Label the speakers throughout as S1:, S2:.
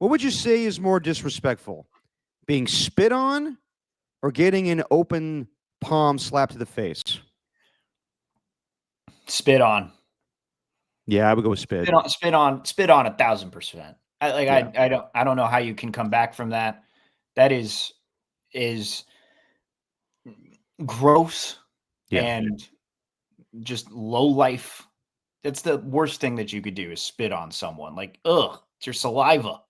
S1: What would you say is more disrespectful? Being spit on or getting an open palm slap to the face?
S2: Spit on.
S1: Yeah, I would go with spit.
S2: Spit on 1,000%.
S1: Yeah.
S2: I don't know how you can come back from that. That is gross and just low life. That's the worst thing that you could do is spit on someone. Like, ugh, it's your saliva.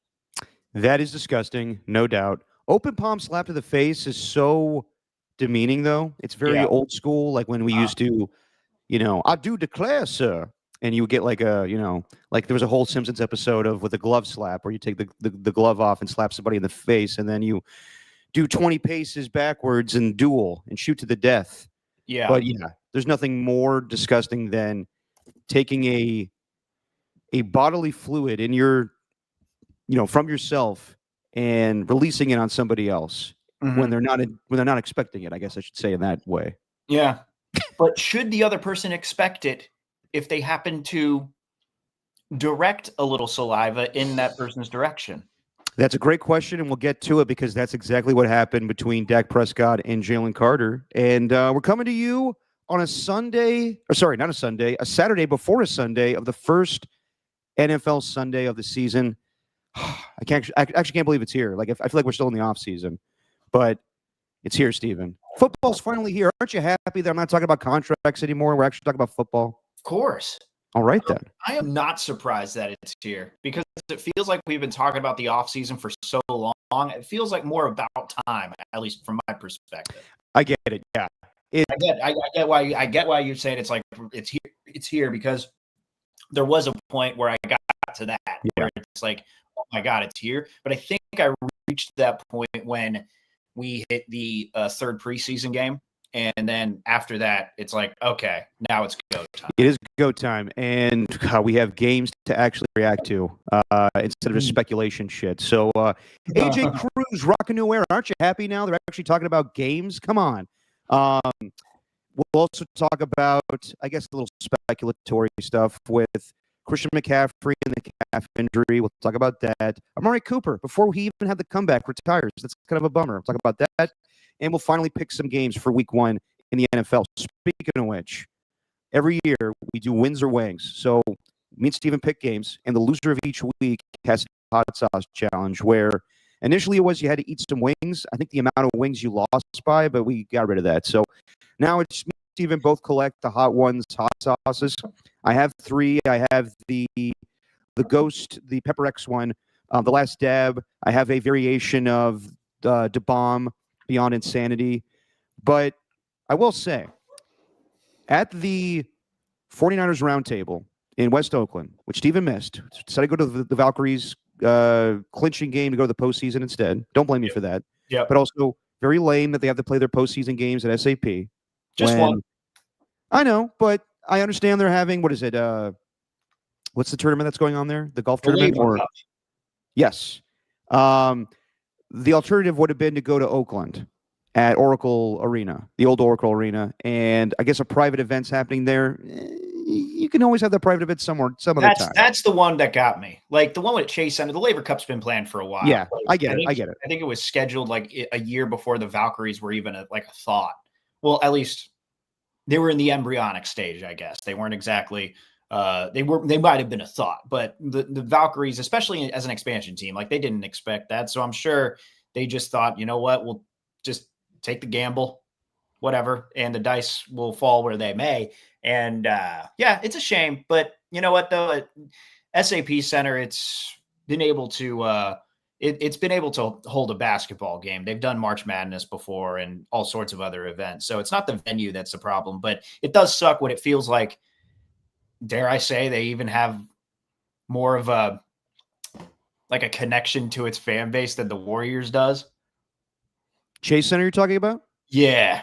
S1: That is disgusting, no doubt. Open palm slap to the face is so demeaning, though. It's very old school, like when we used to, I do declare, sir. And you would get like like there was a whole Simpsons episode of with a glove slap where you take the glove off and slap somebody in the face, and then you do 20 paces backwards and duel and shoot to the death.
S2: Yeah.
S1: But yeah, there's nothing more disgusting than taking a bodily fluid in your, from yourself and releasing it on somebody else when they're not expecting it. I guess I should say in that way.
S2: Yeah. But should the other person expect it if they happen to direct a little saliva in that person's direction?
S1: That's a great question, and we'll get to it because that's exactly what happened between Dak Prescott and Jalen Carter. And we're coming to you on a Sunday, or sorry, not a Sunday, a Saturday before a Sunday of the first NFL Sunday of the season. I actually can't believe it's here. Like, I feel like we're still in the off season, but it's here, Steven. Football's finally here. Aren't you happy that I'm not talking about contracts anymore? We're actually talking about football.
S2: Of course.
S1: All right, then.
S2: I am not surprised that it's here because it feels like we've been talking about the offseason for so long. It feels like more about time, at least from my perspective.
S1: I get it. Yeah.
S2: I get why you're saying it's here because there was a point where I got to that where it's like, oh my God, it's here. But I think I reached that point when we hit the third preseason game. And then after that, it's like, okay, now it's go time.
S1: It is go time. And we have games to actually react to instead of just speculation shit. So AJ Cruz, rocking new era. Aren't you happy now? They're actually talking about games. Come on. We'll also talk about, I guess, a little speculatory stuff with Christian McCaffrey and the calf injury. We'll talk about that. Amari Cooper, before he even had the comeback, retires. That's kind of a bummer. We'll talk about that. And we'll finally pick some games for week 1 in the NFL. Speaking of which, every year we do wins or wings. So me and Steven pick games, and the loser of each week has a hot sauce challenge where initially it was you had to eat some wings. I think the amount of wings you lost by, but we got rid of that. So now it's me and Steven both collect the hot ones, hot sauces. I have 3. I have the Ghost, the Pepper X one, the Last Dab. I have a variation of the Bomb, Beyond Insanity. But I will say, at the 49ers Roundtable in West Oakland, which Steven missed, decided to go to the Valkyries clinching game to go to the postseason instead. Don't blame me for that.
S2: Yeah.
S1: But also very lame that they have to play their postseason games at SAP.
S2: Just one.
S1: I know, but I understand they're having, what is it? What's the tournament that's going on there? The golf tournament? Yes. The alternative would have been to go to Oakland at Oracle Arena, the old Oracle Arena, and I guess a private event's happening there. You can always have that private event somewhere, some other time.
S2: That's the one that got me. Like the one with Chase Center, the Labor Cup's been planned for a while.
S1: Yeah,
S2: like,
S1: I get it.
S2: I think it was scheduled like a year before the Valkyries were even a thought. Well, at least they were in the embryonic stage, I guess. They weren't exactly. They might have been a thought, but the Valkyries, especially as an expansion team, like they didn't expect that. So I'm sure they just thought, you know what, we'll just take the gamble, whatever, and the dice will fall where they may. And yeah, it's a shame, but you know what though, at SAP Center, it's been able to it's been able to hold a basketball game. They've done March Madness before and all sorts of other events. So it's not the venue that's the problem, but it does suck when it feels like, dare I say, they even have more of a connection to its fan base than the Warriors does.
S1: Chase Center you're talking about?
S2: Yeah.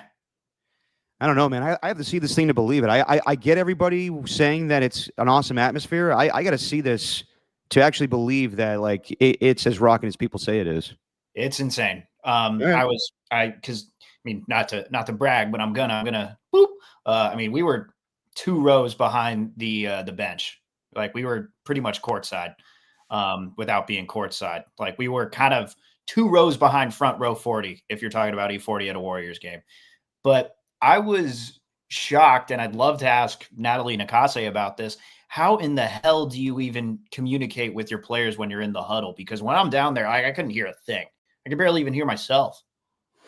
S1: I don't know, man. I have to see this thing to believe it. I get everybody saying that it's an awesome atmosphere. I got to see this to actually believe that like it's as rocking as people say it is.
S2: It's insane.
S1: Yeah.
S2: Because not to brag, but I'm gonna boop. We were 2 rows behind the bench. Like we were pretty much courtside. without being courtside. Like we were kind of 2 rows behind front row 40, if you're talking about E40 at a Warriors game. But I was shocked, and I'd love to ask Natalie Nakase about this. How in the hell do you even communicate with your players when you're in the huddle? Because when I'm down there, I couldn't hear a thing. I could barely even hear myself.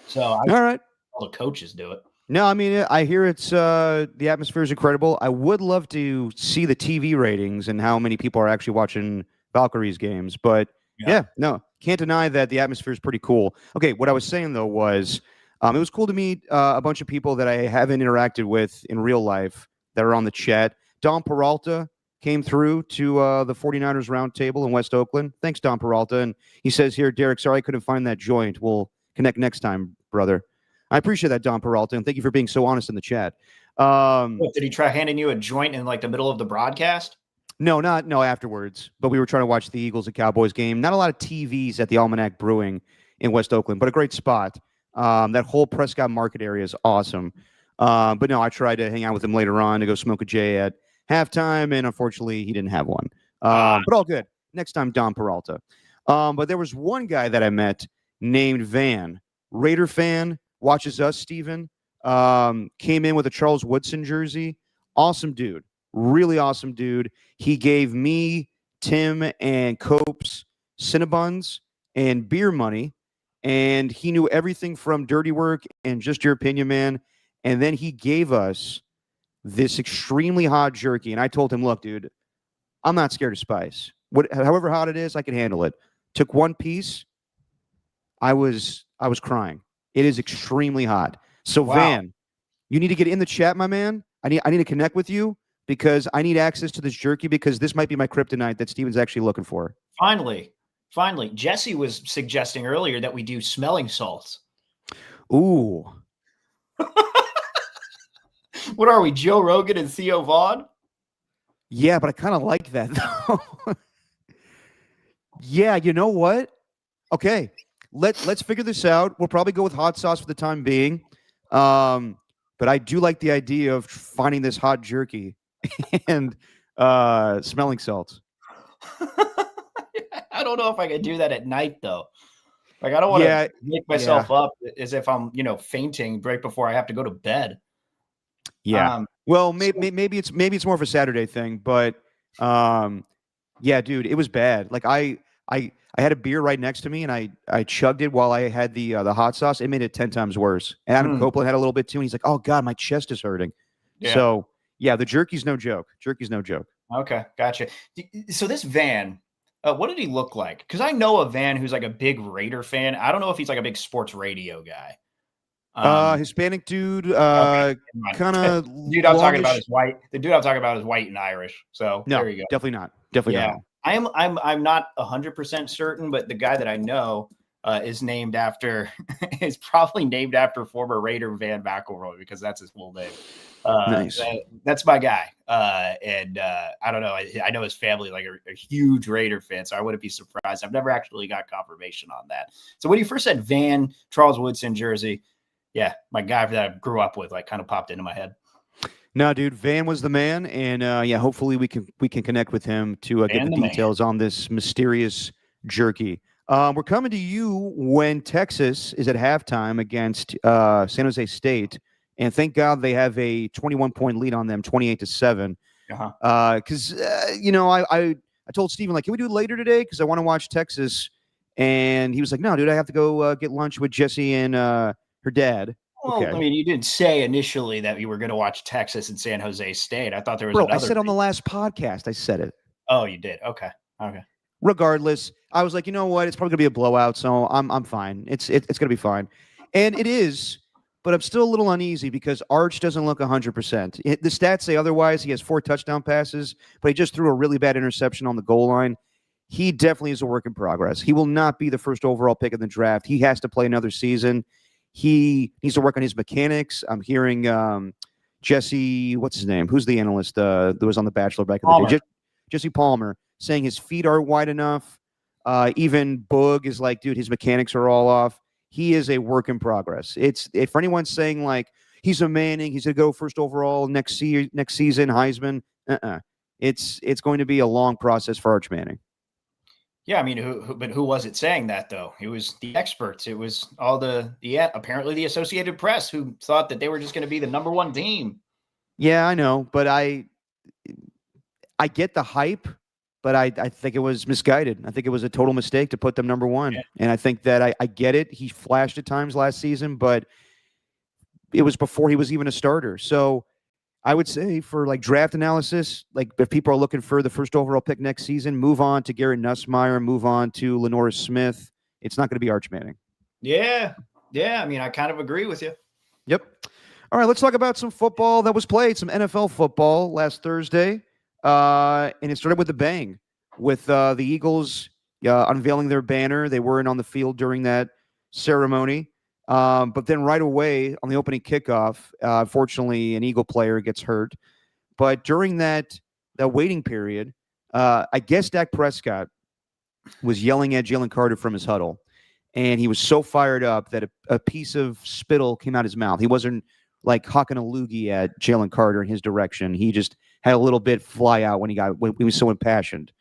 S2: So all
S1: right.
S2: All the coaches do it.
S1: No, I mean, I hear it's the atmosphere is incredible. I would love to see the TV ratings and how many people are actually watching Valkyries games. But yeah, no, can't deny that the atmosphere is pretty cool. Okay, what I was saying, though, was it was cool to meet a bunch of people that I haven't interacted with in real life that are on the chat. Don Peralta came through to the 49ers Roundtable in West Oakland. Thanks, Don Peralta. And he says here, Derek, sorry I couldn't find that joint. We'll connect next time, brother. I appreciate that, Don Peralta, and thank you for being so honest in the chat.
S2: Did he try handing you a joint in like the middle of the broadcast?
S1: No, afterwards. But we were trying to watch the Eagles and Cowboys game. Not a lot of TVs at the Almanac Brewing in West Oakland, but a great spot. That whole Prescott Market area is awesome. But no, I tried to hang out with him later on to go smoke a J at halftime, and unfortunately, he didn't have one. But all good. Next time, Don Peralta. But there was one guy that I met named Van, Raider fan. Watches us, Steven. Came in with a Charles Woodson jersey. Awesome dude. Really awesome dude. He gave me, Tim, and Copes Cinnabons and beer money. And he knew everything from Dirty Work and Just Your Opinion, man. And then he gave us this extremely hot jerky. And I told him, look, dude, I'm not scared of spice. However hot it is, I can handle it. Took one piece. I was crying. It is extremely hot. So, wow. Van, you need to get in the chat, my man. I need to connect with you because I need access to this jerky because this might be my kryptonite that Steven's actually looking for.
S2: Finally. Jesse was suggesting earlier that we do smelling salts.
S1: Ooh.
S2: What are we, Joe Rogan and Theo Vaughn?
S1: Yeah, but I kind of like that, though. Yeah, you know what? Okay. Let's figure this out. We'll probably go with hot sauce for the time being. But I do like the idea of finding this hot jerky and smelling salts.
S2: I don't know if I could do that at night, though. Like, I don't want to make myself up as if I'm, fainting right before I have to go to bed.
S1: Yeah. Well, maybe it's more of a Saturday thing, but yeah, dude, it was bad. Like I had a beer right next to me, and I chugged it while I had the hot sauce. It made it 10 times worse. And Adam Copeland had a little bit too, and he's like, "Oh God, my chest is hurting." Yeah. So yeah, the jerky's no joke.
S2: Okay, gotcha. So this Van, what did he look like? Because I know a Van who's like a big Raider fan. I don't know if he's like a big sports radio guy.
S1: Hispanic dude, kind of.
S2: Dude, I'm talking about is white. The dude I'm talking about is white and Irish. So
S1: no,
S2: there you go.
S1: Definitely not. Not.
S2: I'm not 100% certain, but the guy that I know is probably named after former Raider Van McElroy because that's his full name.
S1: Nice.
S2: That's my guy. And I don't know. I know his family like a huge Raider fan, so I wouldn't be surprised. I've never actually got confirmation on that. So when you first said Van, Charles Woodson jersey, yeah, my guy that I grew up with like kind of popped into my head.
S1: No, dude, Van was the man, and hopefully we can connect with him to get the details on this mysterious jerky. We're coming to you when Texas is at halftime against San Jose State, and thank God they have a 21-point lead on them, 28-7. Because I told Steven, like, can we do it later today? Because I want to watch Texas, and he was like, no, dude, I have to go get lunch with Jesse and her dad.
S2: Well, okay. I mean, you didn't say initially that you were going to watch Texas and San Jose State. I thought there was
S1: I said on the last podcast, I said it.
S2: Oh, you did? Okay.
S1: Regardless, I was like, you know what? It's probably going to be a blowout, so I'm fine. It's going to be fine. And it is, but I'm still a little uneasy because Arch doesn't look 100%. The stats say otherwise. He has 4 touchdown passes, but he just threw a really bad interception on the goal line. He definitely is a work in progress. He will not be the first overall pick in the draft. He has to play another season. He needs to work on his mechanics. I'm hearing Jesse, what's his name? Who's the analyst that was on The Bachelor back in the day? Jesse Palmer, saying his feet aren't wide enough. Even Boog is like, dude, his mechanics are all off. He is a work in progress. If anyone's saying like he's a Manning, he's gonna go first overall next season, Heisman. It's going to be a long process for Arch Manning.
S2: Yeah, I mean, but who was it saying that though? It was the experts. It was all apparently the Associated Press who thought that they were just going to be the number one team.
S1: Yeah, I know, but I get the hype, but I think it was misguided. I think it was a total mistake to put them number one.
S2: Yeah.
S1: And I think that I get it. He flashed at times last season, but it was before he was even a starter. So I would say for like draft analysis, like if people are looking for the first overall pick next season, move on to Garrett Nussmeier, move on to Lenora Smith. It's not going to be Arch Manning.
S2: Yeah. Yeah. I mean, I kind of agree with you.
S1: Yep. All right, let's talk about some football that was played, some NFL football last Thursday. And it started with a bang with the Eagles unveiling their banner. They weren't on the field during that ceremony. But then right away on the opening kickoff, unfortunately, an Eagle player gets hurt. But during that waiting period, I guess Dak Prescott was yelling at Jalen Carter from his huddle. And he was so fired up that a piece of spittle came out his mouth. He wasn't like hawking a loogie at Jalen Carter in his direction. He just had a little bit fly out when he was so impassioned.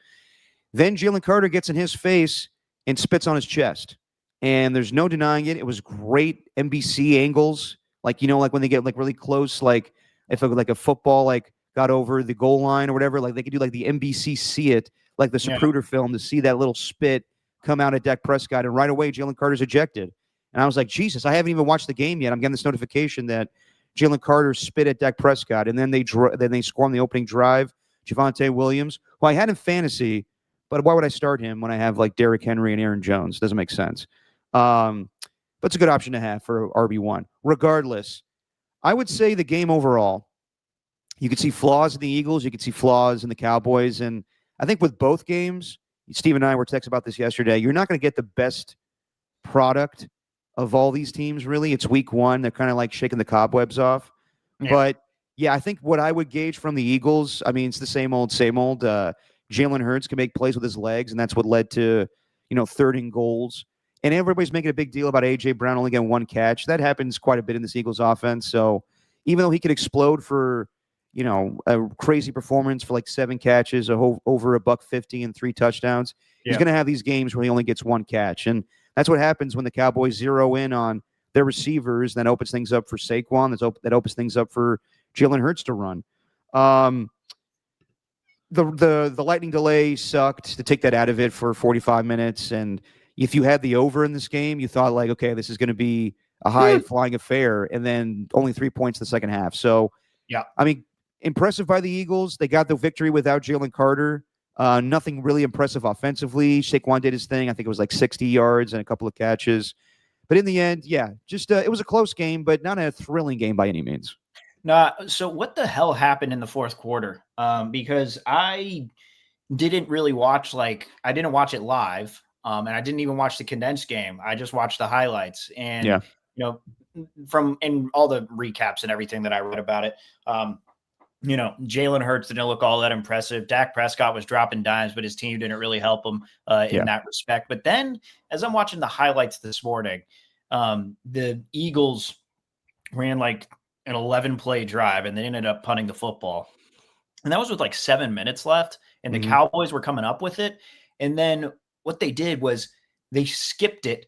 S1: Then Jalen Carter gets in his face and spits on his chest. And there's no denying it. It was great NBC angles. Like, like when they get like really close, like if a football like got over the goal line or whatever, like they could do like the NBC see it, like the Zapruder film to see that little spit come out at Dak Prescott. And right away, Jalen Carter's ejected. And I was like, Jesus, I haven't even watched the game yet. I'm getting this notification that Jalen Carter spit at Dak Prescott, and then they score on the opening drive. Javonte Williams, who I had in fantasy, but why would I start him when I have like Derrick Henry and Aaron Jones? Doesn't make sense. But it's a good option to have for RB1. Regardless, I would say the game overall, you could see flaws in the Eagles, you could see flaws in the Cowboys, and I think with both games, Steve and I were texting about this yesterday, you're not going to get the best product of all these teams, really. It's week one. They're kind of like shaking the cobwebs off. Yeah. But, yeah, I think what I would gauge from the Eagles, I mean, it's the same old, same old. Jalen Hurts can make plays with his legs, and that's what led to, third and goals. And everybody's making a big deal about A.J. Brown only getting one catch. That happens quite a bit in this Eagles offense. So even though he could explode for, a crazy performance for like 7 catches, over $150 and 3 touchdowns, he's going to have these games where he only gets one catch. And that's what happens when the Cowboys zero in on their receivers. That opens things up for Saquon. That opens things up for Jalen Hurts to run. The lightning delay sucked to take that out of it for 45 minutes. And if you had the over in this game, you thought like, okay, this is going to be a high flying affair. And then only 3 points in the second half. So, yeah, I mean, impressive by the Eagles. They got the victory without Jalen Carter. Nothing really impressive offensively. Saquon did his thing. I think it was like 60 yards and a couple of catches. But in the end, yeah, just it was a close game, but not a thrilling game by any means.
S2: So what the hell happened in the fourth quarter? Because I didn't really watch, I didn't watch it live, and I didn't even watch the condensed game. I just watched the highlights. And, from all the recaps and everything that I read about it, Jalen Hurts didn't look all that impressive. Dak Prescott was dropping dimes, but his team didn't really help him in that respect. But then as I'm watching the highlights this morning, the Eagles ran like an 11-play drive, and they ended up punting the football. And that was with like 7 minutes left, and the Cowboys were coming up with it. And then what they did was they skipped it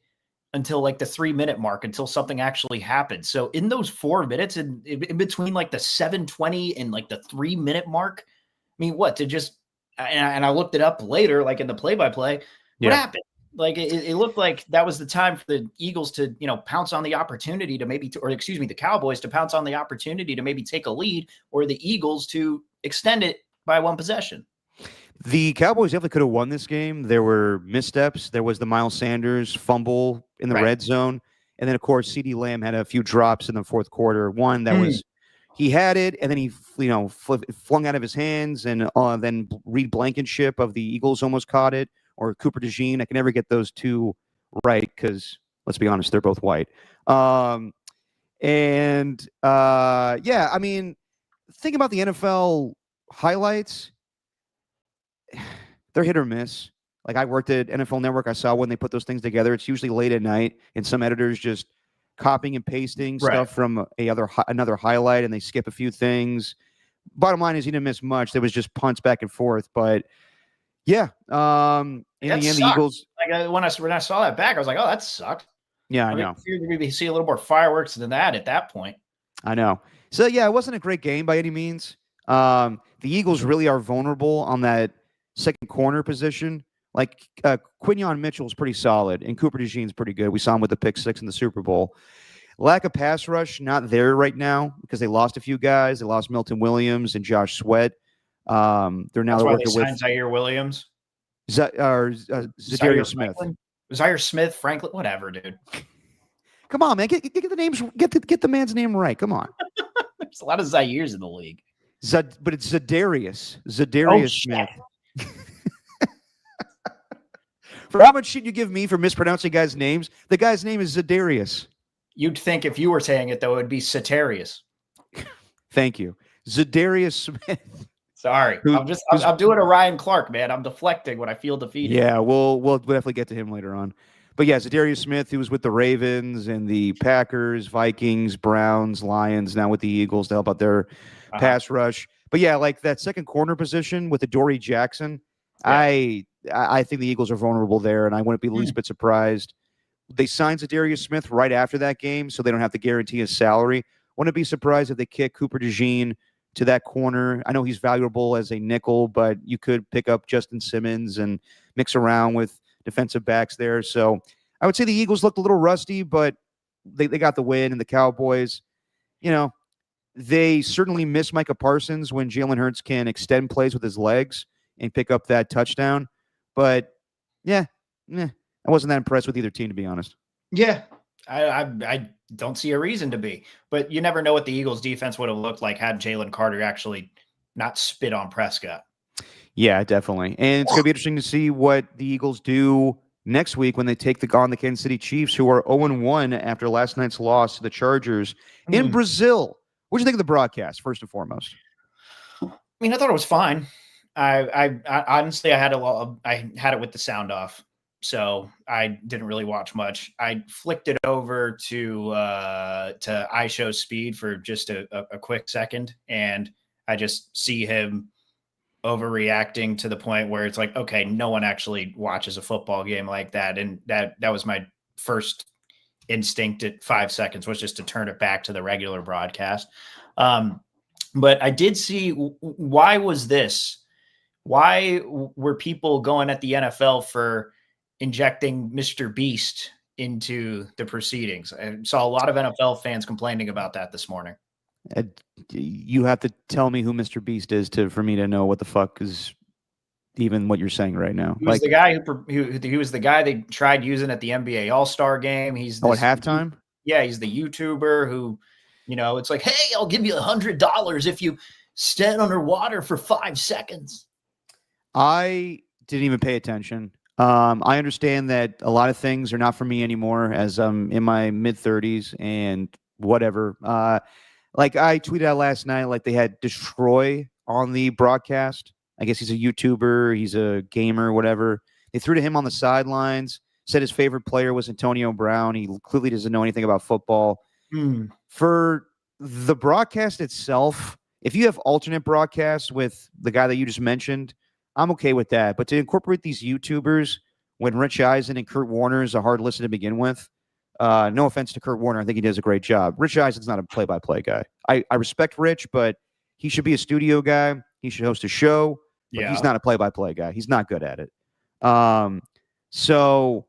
S2: until like the 3-minute mark, until something actually happened. So in those 4 minutes in between like the 7:20 and like the 3-minute mark, I mean, what to just, and I looked it up later, like in the play-by-play, what happened? Like it looked like that was the time for the Eagles to, pounce on the opportunity to the Cowboys to pounce on the opportunity to maybe take a lead, or the Eagles to extend it by 1 possession.
S1: The Cowboys definitely could have won this game. There were missteps. There was the Miles Sanders fumble in the red zone. And then, of course, CeeDee Lamb had a few drops in the fourth quarter. One that was he had it, and then he flung out of his hands, and then Reed Blankenship of the Eagles almost caught it, or Cooper DeJean. I can never get those two right because, let's be honest, they're both white. I mean, think about the NFL highlights. They're hit or miss. Like, I worked at NFL Network. I saw when they put those things together. It's usually late at night, and some editors just copying and pasting stuff from another highlight, and they skip a few things. Bottom line is, he didn't miss much. There was just punts back and forth. But Yeah. In
S2: That
S1: the end, the
S2: sucked.
S1: Eagles.
S2: Like when I saw that back, I was like, oh, that sucked.
S1: Yeah, I
S2: I mean,
S1: know.
S2: I figured maybe see a little more fireworks than that at that point.
S1: I know. So yeah, it wasn't a great game by any means. The Eagles really are vulnerable on that second corner position. Like Quinyon Mitchell's pretty solid, and Cooper DeJean's pretty good. We saw him with the pick six in the Super Bowl. Lack of pass rush, not there right now because they lost a few guys. They lost Milton Williams and Josh Sweat. They're
S2: That's why they
S1: working with
S2: signed Zaire Williams.
S1: Zadarius Smith.
S2: Zaire Smith, Franklin, whatever, dude.
S1: Come on, man, get the names, get the man's name right. Come on.
S2: There's a lot of Zaires in the league.
S1: But it's Zadarius Smith. For how much shit you give me for mispronouncing guys' names, the guy's name is Zadarius.
S2: You'd think if you were saying it, though, it would be Satarius.
S1: Thank you. Zadarius Smith.
S2: Sorry. I'm doing a Ryan Clark, man. I'm deflecting when I feel defeated.
S1: Yeah, we'll definitely get to him later on. But yeah, Zadarius Smith, who was with the Ravens and the Packers, Vikings, Browns, Lions, now with the Eagles to help out their pass rush. But yeah, like that second corner position with Adoree Jackson, yeah. I think the Eagles are vulnerable there, and I wouldn't be the least bit surprised. They signed Zadarius Smith right after that game, so they don't have to guarantee his salary. Wouldn't be surprised if they kick Cooper DeJean to that corner. I know he's valuable as a nickel, but you could pick up Justin Simmons and mix around with defensive backs there. So I would say the Eagles looked a little rusty, but they got the win. And the Cowboys, you know, they certainly miss Micah Parsons when Jalen Hurts can extend plays with his legs and pick up that touchdown. But yeah, I wasn't that impressed with either team, to be honest.
S2: Yeah, I don't see a reason to be. But you never know what the Eagles defense would have looked like had Jalen Carter actually not spit on Prescott.
S1: Yeah, definitely. And it's going to be interesting to see what the Eagles do next week when they take on the Kansas City Chiefs, who are 0-1 after last night's loss to the Chargers in Brazil. What do you think of the broadcast, first and foremost?
S2: I mean, I thought it was fine. I honestly, I had it with the sound off, so I didn't really watch much. I flicked it over to iShow speed for just a quick second, and I just see him overreacting to the point where it's like, okay, no one actually watches a football game like that, and that was my first instinct at 5 seconds was just to turn it back to the regular broadcast. But I did see, why was this? Why were people going at the NFL for injecting Mr. Beast into the proceedings? I saw a lot of NFL fans complaining about that this morning.
S1: You have to tell me who Mr. Beast is for me to know what the fuck is even what you're saying right now.
S2: He was the guy he was the guy they tried using at the NBA All-Star game. He's
S1: at halftime.
S2: Yeah, he's the YouTuber who, it's like, hey, I'll give you $100 if you stand underwater for 5 seconds.
S1: I didn't even pay attention. I understand that a lot of things are not for me anymore as I'm in my mid-30s and whatever. Like I tweeted out last night, like they had Destroy on the broadcast. I guess he's a YouTuber, he's a gamer, whatever. They threw to him on the sidelines, said his favorite player was Antonio Brown. He clearly doesn't know anything about football. For the broadcast itself, if you have alternate broadcasts with the guy that you just mentioned, I'm okay with that. But to incorporate these YouTubers when Rich Eisen and Kurt Warner is a hard listen to begin with, no offense to Kurt Warner, I think he does a great job. Rich Eisen's not a play-by-play guy. I respect Rich, but he should be a studio guy. He should host a show. Yeah. He's not a play-by-play guy. He's not good at it. So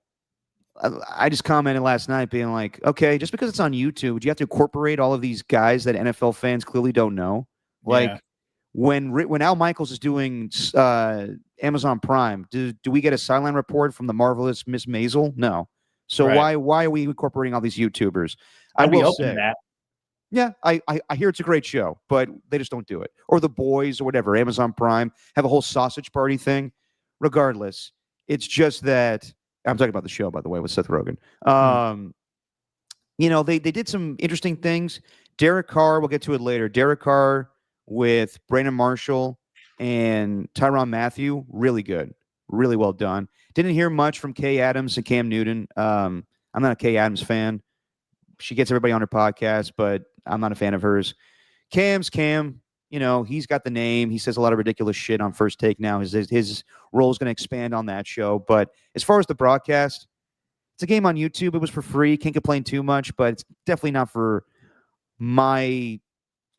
S1: I just commented last night being like, okay, just because it's on YouTube, do you have to incorporate all of these guys that NFL fans clearly don't know? Like when Al Michaels is doing Amazon Prime, do we get a sideline report from the marvelous Miss Maisel? No. So why are we incorporating all these YouTubers?
S2: I will say that.
S1: Yeah, I hear it's a great show, but they just don't do it. Or The Boys or whatever, Amazon Prime, have a whole sausage party thing. Regardless, it's just that I'm talking about the show, by the way, with Seth Rogen. They did some interesting things. Derek Carr, we'll get to it later. Derek Carr with Brandon Marshall and Tyrann Mathieu, really good. Really well done. Didn't hear much from Kay Adams and Cam Newton. I'm not a Kay Adams fan. She gets everybody on her podcast, but I'm not a fan of hers. Cam's Cam. he's got the name. He says a lot of ridiculous shit on First Take now. His role is going to expand on that show. But as far as the broadcast, it's a game on YouTube. It was for free. Can't complain too much, but it's definitely not for my,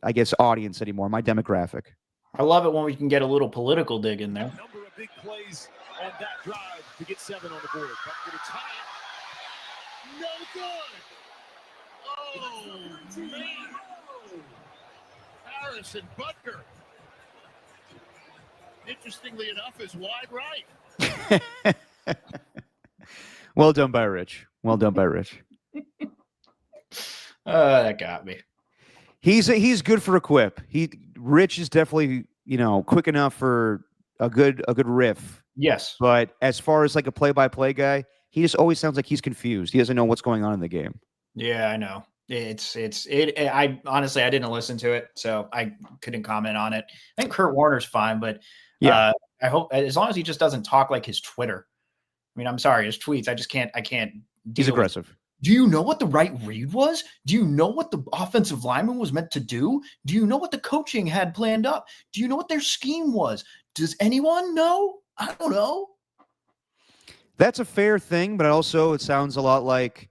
S1: I guess, audience anymore, my demographic.
S2: I love it when we can get a little political dig in there.
S3: Number of big plays on that drive to get 7 on the board. Back to the tie. No good. Oh, man. Harrison Butker. Interestingly enough, is wide right.
S1: Well done by Rich. Well done by Rich.
S2: That got me.
S1: He's good for a quip. Rich is definitely, quick enough for a good riff.
S2: Yes.
S1: But as far as like a play-by-play guy, he just always sounds like he's confused. He doesn't know what's going on in the game.
S2: Yeah, I know. I honestly, I didn't listen to it, so I couldn't comment on it. I think Kurt Warner's fine, but
S1: yeah,
S2: I hope as long as he just doesn't talk like his Twitter. I mean, I'm sorry, his tweets. I can't.
S1: He's aggressive.
S2: Do you know what the right read was? Do you know what the offensive lineman was meant to do? Do you know what the coaching had planned up? Do you know what their scheme was? Does anyone know? I don't know.
S1: That's a fair thing, but also it sounds a lot like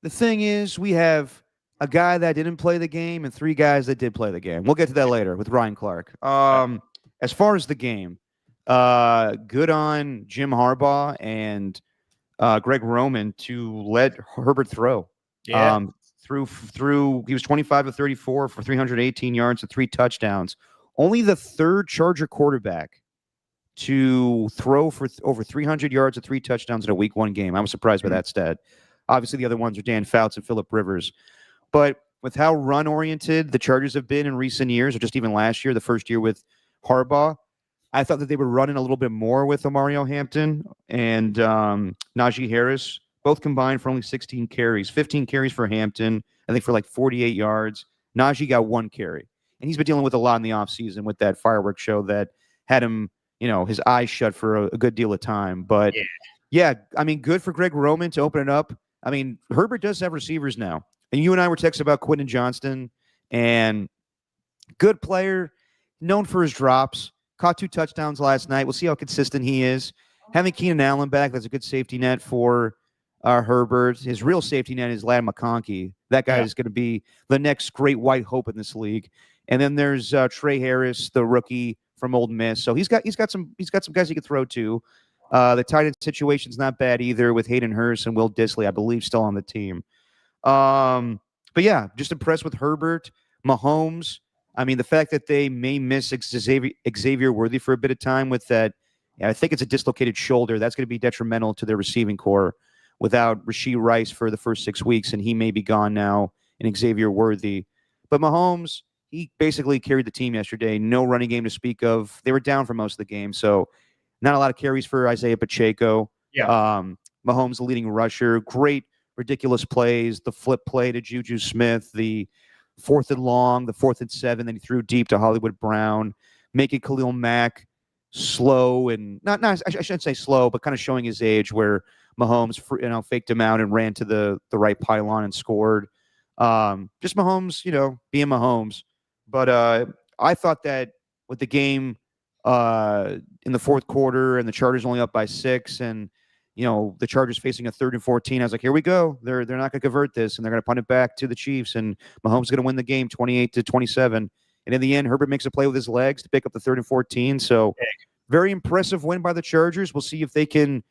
S1: the thing is we have a guy that didn't play the game and 3 guys that did play the game. We'll get to that later with Ryan Clark. As far as the game, good on Jim Harbaugh and Greg Roman to let Herbert throw.
S2: Yeah.
S1: Through he was 25 of 34 for 318 yards and 3 touchdowns. Only the 3rd Charger quarterback to throw for over 300 yards and 3 touchdowns in a Week 1 game. I was surprised by that stat. Obviously, the other ones are Dan Fouts and Phillip Rivers. But with how run-oriented the Chargers have been in recent years, or just even last year, the first year with Harbaugh, I thought that they were running a little bit more with Amari Hampton and Najee Harris, both combined for only 16 carries. 15 carries for Hampton, I think for like 48 yards. Najee got 1 carry. And he's been dealing with a lot in the offseason with that fireworks show that had him, his eyes shut for a good deal of time. But, yeah, I mean, good for Greg Roman to open it up. I mean, Herbert does have receivers now. And you and I were texting about Quentin Johnston, and good player, known for his drops. Caught 2 touchdowns last night. We'll see how consistent he is. Having Keenan Allen back, that's a good safety net for Herbert. His real safety net is Ladd McConkey. That guy is going to be the next great white hope in this league. And then there's Trey Harris, the rookie from Ole Miss. So he's got some guys he can throw to. The tight end situation's not bad either with Hayden Hurst and Will Dissly, I believe, still on the team. But yeah, just impressed with Herbert, Mahomes. I mean, the fact that they may miss Xavier Worthy for a bit of time with that, I think it's a dislocated shoulder. That's going to be detrimental to their receiving core without Rashee Rice for the first 6 weeks, and he may be gone now in Xavier Worthy. But Mahomes, he basically carried the team yesterday. No running game to speak of. They were down for most of the game, so not a lot of carries for Isaiah Pacheco.
S2: Yeah.
S1: Mahomes, the leading rusher. Great, ridiculous plays. The flip play to Juju Smith, the 4th and long, the 4th and 7, then he threw deep to Hollywood Brown, making Khalil Mack slow and not I shouldn't say slow, but kind of showing his age where Mahomes faked him out and ran to the right pylon and scored. Just Mahomes, being Mahomes. But I thought that with the game in the 4th quarter and the Chargers only up by 6 and the Chargers facing a 3rd and 14. I was like, here we go. They're not going to convert this, and they're going to punt it back to the Chiefs, and Mahomes is going to win the game 28-27. And in the end, Herbert makes a play with his legs to pick up the 3rd and 14. So very impressive win by the Chargers. We'll see if they can,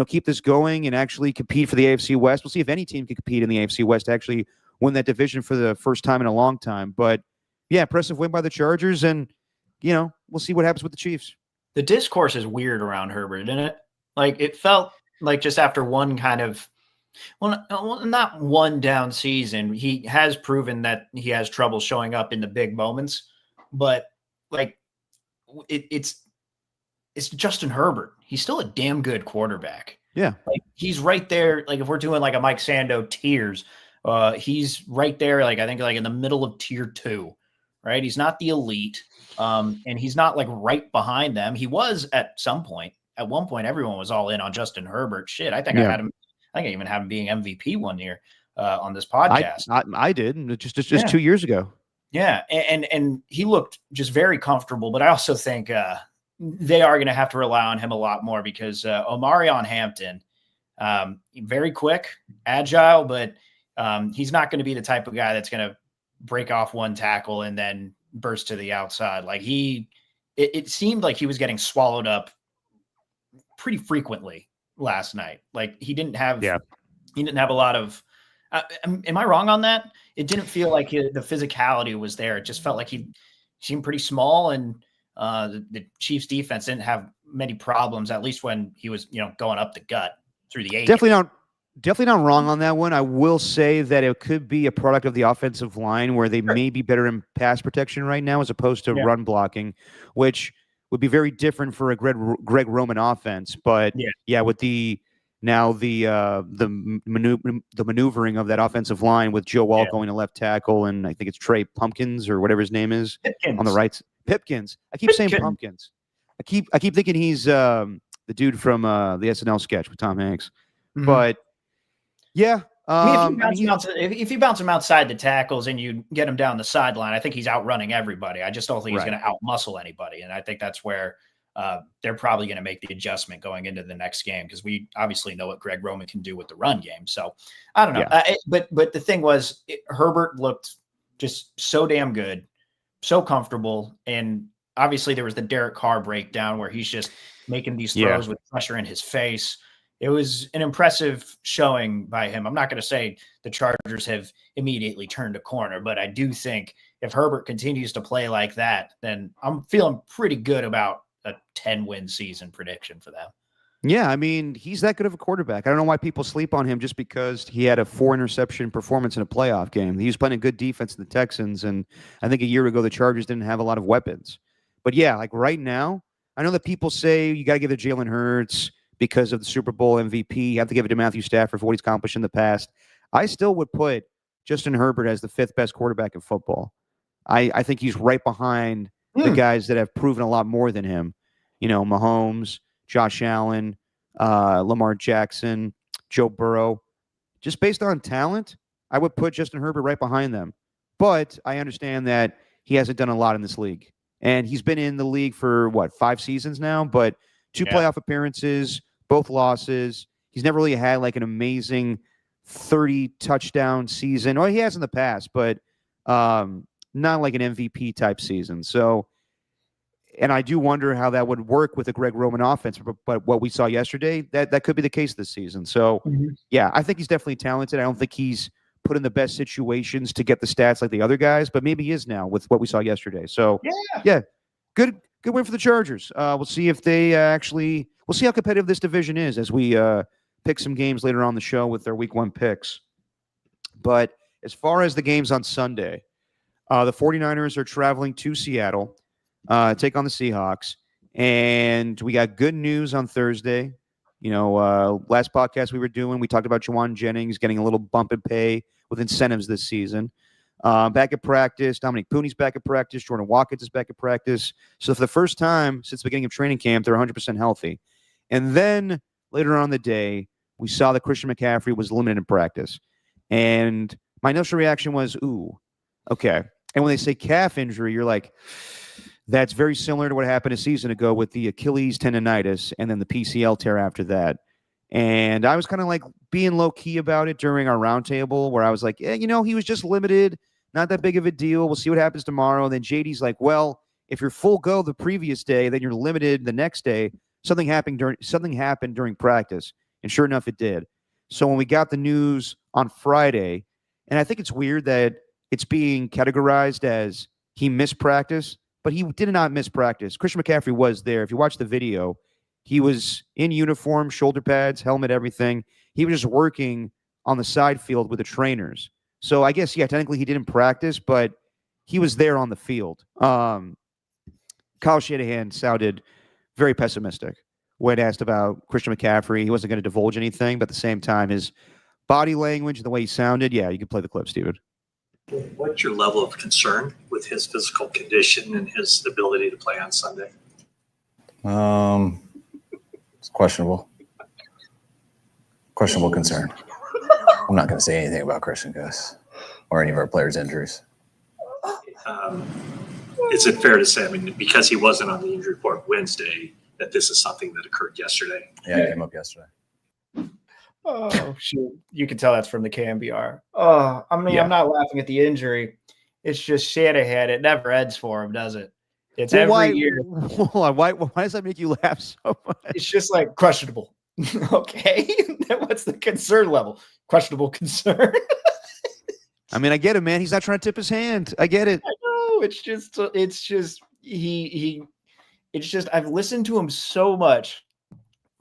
S1: keep this going and actually compete for the AFC West. We'll see if any team can compete in the AFC West to actually win that division for the first time in a long time. But, yeah, impressive win by the Chargers, and, we'll see what happens with the Chiefs.
S2: The discourse is weird around Herbert, isn't it? Like, it felt like just after one kind of, not one down season, he has proven that he has trouble showing up in the big moments, but like it's Justin Herbert. He's still a damn good quarterback.
S1: Yeah.
S2: Like he's right there. Like if we're doing like a Mike Sando tiers, he's right there. Like I think like in the middle of tier 2, right? He's not the elite. And he's not like right behind them. He was at some point. At one point, everyone was all in on Justin Herbert. Shit, I think I had him. I think I even had him being MVP one year on this podcast.
S1: I did just 2 years ago.
S2: Yeah, and he looked just very comfortable, but I also think they are going to have to rely on him a lot more because Amari on Hampton, very quick, agile, but he's not going to be the type of guy that's going to break off one tackle and then burst to the outside. Like it seemed like he was getting swallowed up pretty frequently last night. Like he didn't have a lot of. Am I wrong on that? It didn't feel like the physicality was there. It just felt like he seemed pretty small, and the Chiefs defense didn't have many problems, at least when he was, going up the gut through the A.
S1: Definitely not wrong on that one. I will say that it could be a product of the offensive line where they may be better in pass protection right now as opposed to run blocking, which would be very different for a Greg Roman offense. But with the maneuvering of that offensive line with Joe Wall going to left tackle, and I think it's Trey Pumpkins or whatever his name is on the right. Pipkins. I keep saying Pumpkins. I keep thinking he's the dude from the SNL sketch with Tom Hanks. Mm-hmm. But yeah,
S2: if you bounce him outside the tackles and you get him down the sideline, I think he's outrunning everybody. I just don't think he's going to outmuscle anybody, and I think that's where they're probably going to make the adjustment going into the next game because we obviously know what Greg Roman can do with the run game. So I don't know. But the thing was, Herbert looked just so damn good, so comfortable. And obviously there was the Derek Carr breakdown where he's just making these throws with pressure in his face. It was an impressive showing by him. I'm not going to say the Chargers have immediately turned a corner, but I do think if Herbert continues to play like that, then I'm feeling pretty good about a 10-win season prediction for them.
S1: Yeah, I mean, he's that good of a quarterback. I don't know why people sleep on him just because he had a 4-interception performance in a playoff game. He was playing a good defense in the Texans, and I think a year ago the Chargers didn't have a lot of weapons. But yeah, like right now, I know that people say you got to give it to Jalen Hurts because of the Super Bowl MVP. You have to give it to Matthew Stafford for what he's accomplished in the past. I still would put Justin Herbert as the 5th best quarterback in football. I think he's right behind the guys that have proven a lot more than him. Mahomes, Josh Allen, Lamar Jackson, Joe Burrow. Just based on talent, I would put Justin Herbert right behind them. But I understand that he hasn't done a lot in this league. And he's been in the league for, 5 seasons now? But 2 playoff appearances, both losses. He's never really had like an amazing 30-touchdown season. Well, he has in the past, but not like an MVP type season. So, and I do wonder how that would work with the Greg Roman offense. But what we saw yesterday, that could be the case this season. So, yeah, I think he's definitely talented. I don't think he's put in the best situations to get the stats like the other guys, but maybe he is now with what we saw yesterday. So, yeah, good win for the Chargers. We'll see if they we'll see how competitive this division is as we pick some games later on the show with their week 1 picks. But as far as the games on Sunday, the 49ers are traveling to Seattle, take on the Seahawks. And we got good news on Thursday. Last podcast we were doing, we talked about Juwan Jennings getting a little bump in pay with incentives this season. Back at practice. Dominic Pooney's back at practice. Jordan Watkins is back at practice. So for the first time since the beginning of training camp, they're 100% healthy. And then later on in the day, we saw that Christian McCaffrey was limited in practice. And my initial reaction was, ooh, okay. And when they say calf injury, you're like, that's very similar to what happened a season ago with the Achilles tendonitis and then the PCL tear after that. And I was kind of like being low-key about it during our roundtable where I was like, he was just limited, not that big of a deal. We'll see what happens tomorrow. And then JD's like, well, if you're full go the previous day, then you're limited the next day. Something happened during practice. And sure enough, it did. So when we got the news on Friday, and I think it's weird that it's being categorized as he missed practice, but he did not miss practice. Christian McCaffrey was there. If you watch the video, he was in uniform, shoulder pads, helmet, everything. He was just working on the side field with the trainers. So I guess, technically he didn't practice, but he was there on the field. Kyle Shanahan sounded very pessimistic when asked about Christian McCaffrey. He wasn't going to divulge anything, but at the same time, his body language and the way he sounded, you can play the clip, Steven.
S4: What's your level of concern with his physical condition and his ability to play on Sunday?
S5: It's questionable. Questionable concern. I'm not going to say anything about Christian Gus or any of our players' injuries.
S4: Is it fair to say, I mean, because he wasn't on the injury report Wednesday, that this is something that occurred yesterday?
S5: Yeah, it came up yesterday.
S2: Oh, shoot. You can tell that's from the KMBR. Oh, I mean,
S1: Yeah.
S2: I'm not laughing at the injury. It's just Shanahan. It never ends for him, does it? It's
S1: Well,
S2: every year.
S1: Hold on. Why does that make you laugh so much?
S2: It's just like questionable. Okay. What's the concern level? Questionable concern.
S1: I mean, I get it, man. He's not trying to tip his hand. I get it.
S2: I know. It's just I've listened to him so much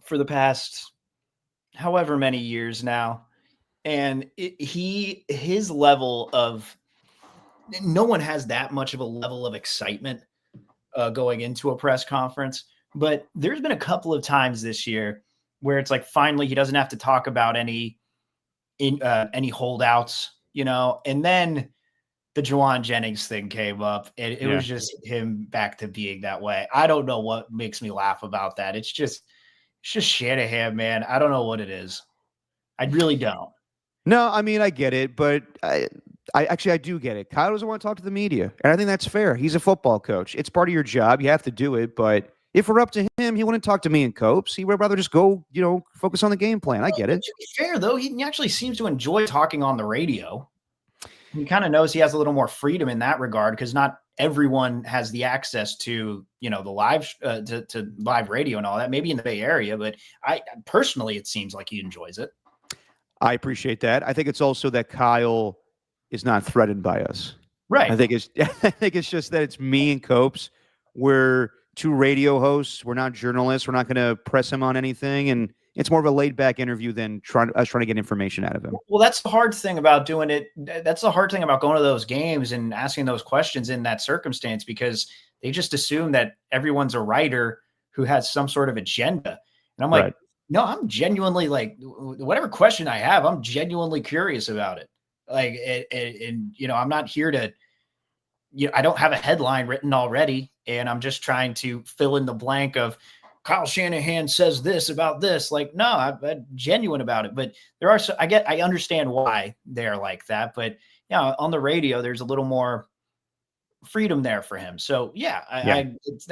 S2: for the past however many years now. And his level of, no one has that much of a level of excitement going into a press conference, but there's been a couple of times this year where it's like, finally, he doesn't have to talk about any holdouts, and then the Juwan Jennings thing came up, and it was just him back to being that way. I don't know what makes me laugh about that. It's just Shanahan, man. I don't know what it is. I really don't.
S1: No, I mean, I get it, but I do get it. Kyle doesn't want to talk to the media, and I think that's fair. He's a football coach. It's part of your job. You have to do it, but if we're up to him, he wouldn't talk to me and Copes. He would rather just go, focus on the game plan. I get it.
S2: To be fair, though, he actually seems to enjoy talking on the radio. He kind of knows he has a little more freedom in that regard, because not everyone has the access to, the live to live radio and all that. Maybe in the Bay Area, but I personally, it seems like he enjoys it.
S1: I appreciate that. I think it's also that Kyle is not threatened by us.
S2: Right.
S1: I think it's just that it's me and Copes. We're two radio hosts. We're not journalists. We're not going to press him on anything. And it's more of a laid back interview than trying to get information out of him.
S2: Well, that's the hard thing about doing it. That's the hard thing about going to those games and asking those questions in that circumstance, because they just assume that everyone's a writer who has some sort of agenda. And I'm like,
S1: Right.
S2: No, I'm genuinely, like, whatever question I have, I'm genuinely curious about it. Like, and I'm not here to, I don't have a headline written already, and I'm just trying to fill in the blank of Kyle Shanahan says this about this. Like, no, I'm genuine about it. But there are, I understand why they're like that. But on the radio, there's a little more freedom there for him. So it's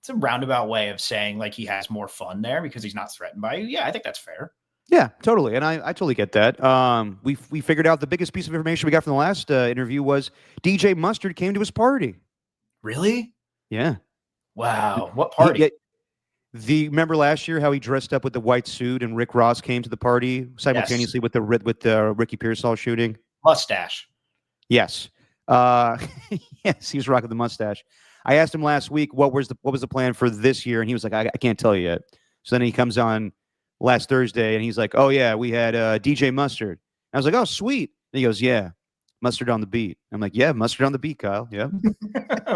S2: a roundabout way of saying, like, he has more fun there because he's not threatened by you. Yeah, I think that's fair.
S1: Yeah, totally. And I totally get that. We figured out the biggest piece of information we got from the last interview was DJ Mustard came to his party.
S2: Really?
S1: Yeah.
S2: Wow. What party?
S1: Remember last year how he dressed up with the white suit and Rick Ross came to the party simultaneously with the Ricky Pearsall shooting?
S2: Mustache.
S1: Yes. Yes, he was rocking the mustache. I asked him last week what was the plan for this year, and he was like, I can't tell you yet. So then he comes on last Thursday, and he's like, oh, yeah, we had DJ Mustard. And I was like, oh, sweet. And he goes, yeah, Mustard on the beat. I'm like, yeah, Mustard on the beat, Kyle. Yeah.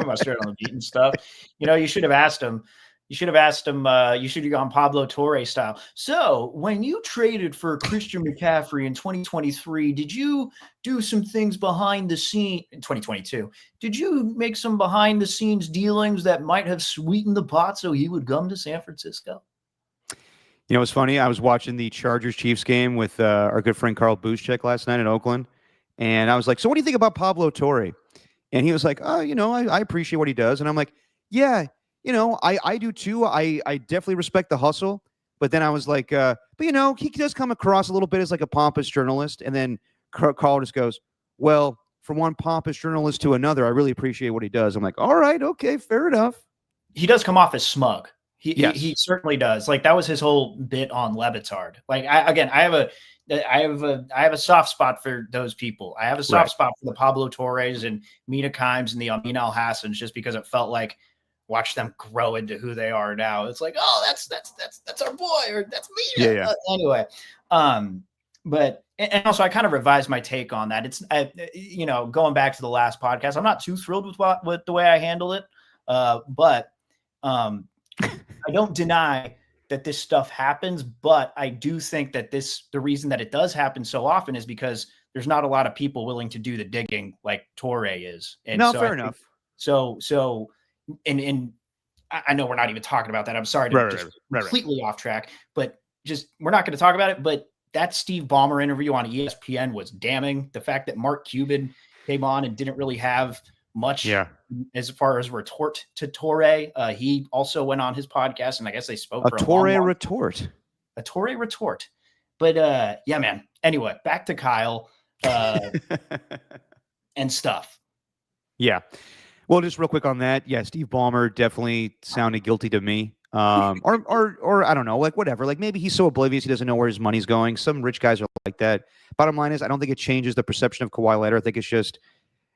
S2: Mustard on the beat and stuff. You should have asked him. You should have gone Pablo Torre style. So when you traded for Christian McCaffrey in 2023, did you do some things behind the scene in 2022? Did you make some behind the scenes dealings that might have sweetened the pot so he would come to San Francisco?
S1: It's funny. I was watching the Chargers-Chiefs game with our good friend Carl Booschek last night in Oakland. And I was like, so what do you think about Pablo Torre? And he was like, oh, I appreciate what he does. And I'm like, yeah, I do too. I definitely respect the hustle. But then I was like, but he does come across a little bit as like a pompous journalist. And then Carl just goes, well, from one pompous journalist to another, I really appreciate what he does. I'm like, all right, okay, fair enough.
S2: He does come off as smug.
S1: Yes.
S2: He certainly does. Like, that was his whole bit on Lebitard. Like, I have a soft spot for those people. I have a soft spot for the Pablo Torres and Mina Kimes and the Amin Al Hassans, just because it felt like watch them grow into who they are now. It's like, oh, that's our boy, or that's me.
S1: Yeah.
S2: Anyway, but and also I kind of revised my take on that. It's going back to the last podcast, I'm not too thrilled with the way I handled it, but I don't deny that this stuff happens, but I do think that the reason that it does happen so often is because there's not a lot of people willing to do the digging like Torre is. And
S1: no,
S2: so
S1: fair enough.
S2: And I know we're not even talking about that. I'm sorry to completely off track, but we're not going to talk about it. But that Steve Ballmer interview on ESPN was damning. The fact that Mark Cuban came on and didn't really have much
S1: Yeah.
S2: as far as retort to Torre. He also went on his podcast, and I guess they spoke for a long
S1: retort.
S2: A Torre retort. But yeah, man. Anyway, back to Kyle and stuff.
S1: Yeah. Well, just real quick on that. Yeah, Steve Ballmer definitely sounded guilty to me. Or I don't know, like whatever. Like maybe he's so oblivious he doesn't know where his money's going. Some rich guys are like that. Bottom line is, I don't think it changes the perception of Kawhi Leonard. I think it's just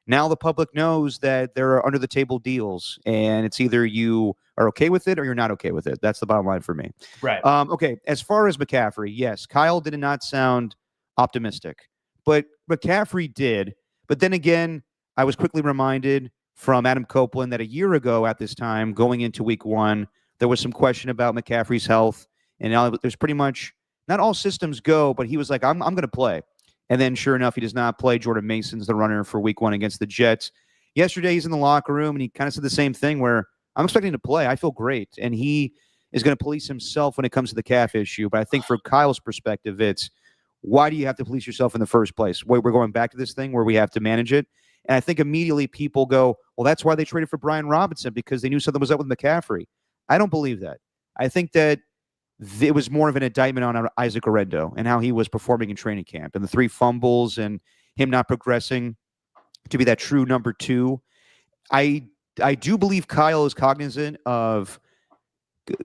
S1: now the public knows that there are under the table deals, and it's either you are okay with it or you're not okay with it. That's the bottom line for me.
S2: Right.
S1: Okay. As far as McCaffrey, yes, Kyle did not sound optimistic, but McCaffrey did. But then again, I was quickly reminded from Adam Copeland that a year ago at this time, going into week 1, there was some question about McCaffrey's health. And now there's pretty much not all systems go, but he was like, I'm going to play. And then sure enough, he does not play. Jordan Mason's the runner for week 1 against the Jets. Yesterday, he's in the locker room, and he kind of said the same thing where I'm expecting to play. I feel great. And he is going to police himself when it comes to the calf issue. But I think from Kyle's perspective, it's why do you have to police yourself in the first place? We're going back to this thing where we have to manage it. And I think immediately people go, well, that's why they traded for Brian Robinson, because they knew something was up with McCaffrey. I don't believe that. I think that it was more of an indictment on Isaac Orendo and how he was performing in training camp and the 3 fumbles and him not progressing to be that true number 2. I do believe Kyle is cognizant of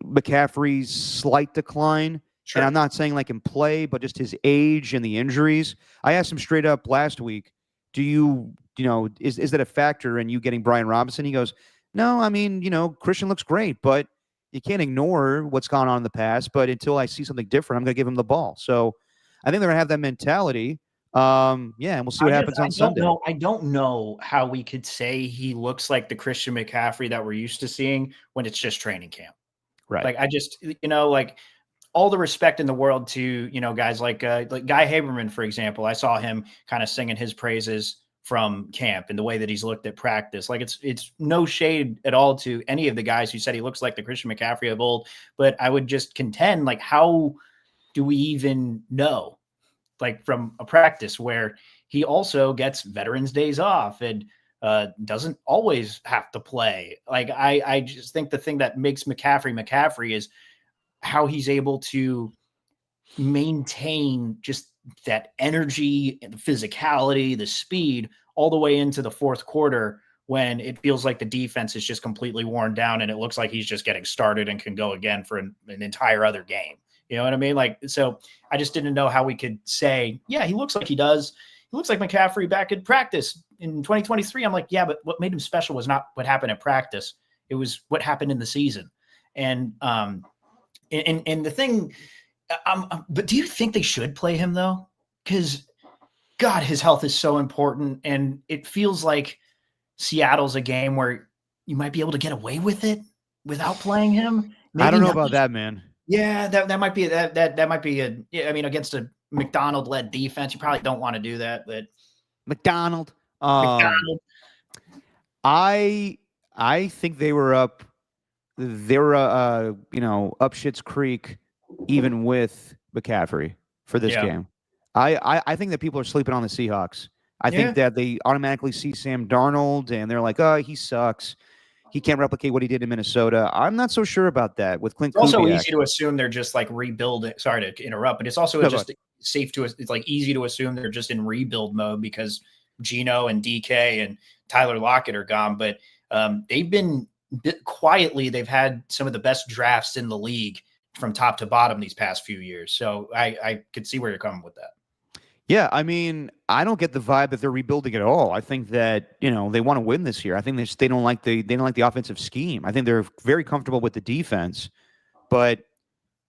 S1: McCaffrey's slight decline. Sure. And I'm not saying like in play, but just his age and the injuries. I asked him straight up last week, is that a factor in you getting Brian Robinson? He goes, no, I mean, Christian looks great, but you can't ignore what's gone on in the past. But until I see something different, I'm going to give him the ball. So I think they're going to have that mentality. And we'll see what happens on Sunday.
S2: I don't know how we could say he looks like the Christian McCaffrey that we're used to seeing when it's just training camp.
S1: Right.
S2: Like I just, like all the respect in the world to, guys like Guy Haberman, for example. I saw him kind of singing his praises from camp and the way that he's looked at practice. Like it's no shade at all to any of the guys who said he looks like the Christian McCaffrey of old, but I would just contend, like, how do we even know, like, from a practice where he also gets Veterans Days off and doesn't always have to play? Like, I just think the thing that makes McCaffrey is how he's able to maintain just that energy and the physicality, the speed, all the way into the fourth quarter when it feels like the defense is just completely worn down and it looks like he's just getting started and can go again for an entire other game. You know what I mean? Like, so I just didn't know how we could say, yeah, he looks like he does. He looks like McCaffrey back in practice in 2023. I'm like, yeah, but what made him special was not what happened at practice. It was what happened in the season. And the thing, but do you think they should play him though? Because God, his health is so important, and it feels like Seattle's a game where you might be able to get away with it without playing him.
S1: Maybe I don't know about that, man.
S2: Yeah, that might be that might be against a McDonald-led defense, you probably don't want to do that. But
S1: McDonald. I think they were up. They were up Schitt's Creek, even with McCaffrey for this game. I think that people are sleeping on the Seahawks. I think that they automatically see Sam Darnold and they're like, oh, he sucks. He can't replicate what he did in Minnesota. I'm not so sure about that with Clint Kubiak.
S2: It's also easy to assume they're just like rebuilding. Sorry to interrupt, but it's also it's like easy to assume they're just in rebuild mode because Geno and DK and Tyler Lockett are gone. But they've been quietly, they've had some of the best drafts in the league from top to bottom these past few years. So I could see where you're coming with that.
S1: Yeah, I mean, I don't get the vibe that they're rebuilding at all. I think that, they want to win this year. I think they don't like the offensive scheme. I think they're very comfortable with the defense, but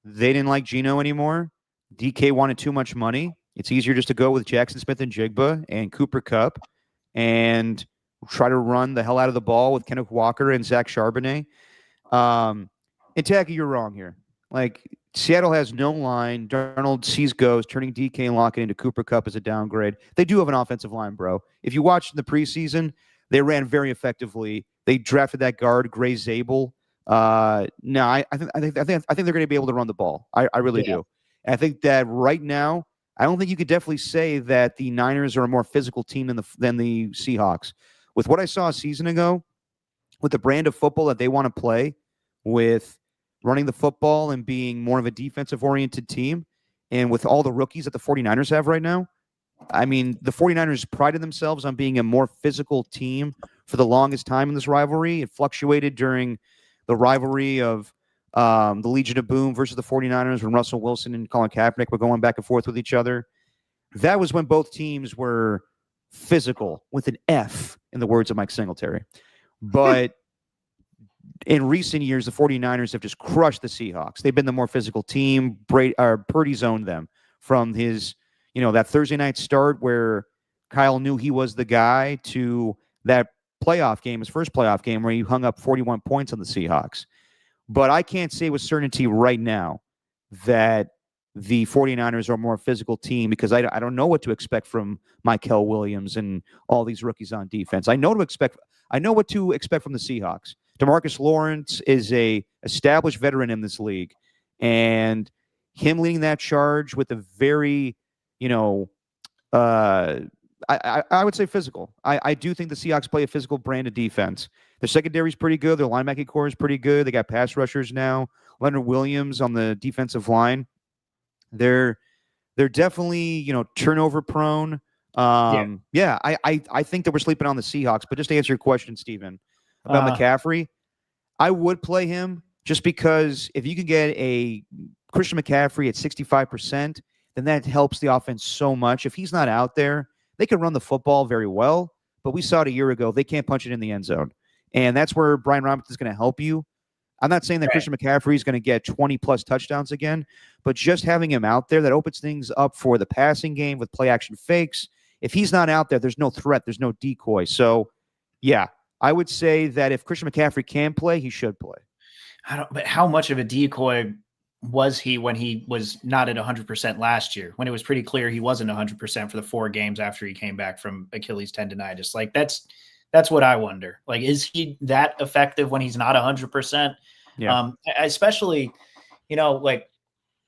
S1: they didn't like Geno anymore. DK wanted too much money. It's easier just to go with Jackson Smith and Jigba and Cooper Kupp and try to run the hell out of the ball with Kenneth Walker and Zach Charbonnet. And Tacky, you're wrong here. Like, Seattle has no line. Darnold sees goes, turning DK and Lockett into Cooper Kupp is a downgrade. They do have an offensive line, bro. If you watched the preseason, they ran very effectively. They drafted that guard, Gray Zabel. I think they're going to be able to run the ball. I really do. And I think that right now, I don't think you could definitely say that the Niners are a more physical team than the Seahawks. with what I saw a season ago, with the brand of football that they want to play, with running the football and being more of a defensive-oriented team, and with all the rookies that the 49ers have right now, I mean, the 49ers prided themselves on being a more physical team for the longest time in this rivalry. It fluctuated during the rivalry of the Legion of Boom versus the 49ers when Russell Wilson and Colin Kaepernick were going back and forth with each other. That was when both teams were physical, with an F, in the words of Mike Singletary. But in recent years, the 49ers have just crushed the Seahawks. They've been the more physical team. Purdy's owned them from his, that Thursday night start where Kyle knew he was the guy to that playoff game, his first playoff game, where he hung up 41 points on the Seahawks. But I can't say with certainty right now that the 49ers are a more physical team because I don't know what to expect from Mykel Williams and all these rookies on defense. I know what to expect from the Seahawks. DeMarcus Lawrence is a established veteran in this league, and him leading that charge with a very, I would say physical. I do think the Seahawks play a physical brand of defense. Their secondary is pretty good. Their linebacking core is pretty good. They got pass rushers now. Leonard Williams on the defensive line. They're definitely, turnover prone. I think that we're sleeping on the Seahawks. But just to answer your question, Steven, about McCaffrey, I would play him just because if you can get a Christian McCaffrey at 65%, then that helps the offense so much. If he's not out there, they can run the football very well, but we saw it a year ago. They can't punch it in the end zone. And that's where Brian Robinson is going to help you. I'm not saying that Christian McCaffrey is going to get 20-plus touchdowns again, but just having him out there, that opens things up for the passing game with play-action fakes. If he's not out there, there's no threat. There's no decoy. So, yeah, I would say that if Christian McCaffrey can play, he should play.
S2: But how much of a decoy was he when he was not at 100% last year, when it was pretty clear he wasn't 100% for the 4 games after he came back from Achilles tendonitis? Like, that's what I wonder. Like, is he that effective when he's not 100%?
S1: Yeah.
S2: Especially, like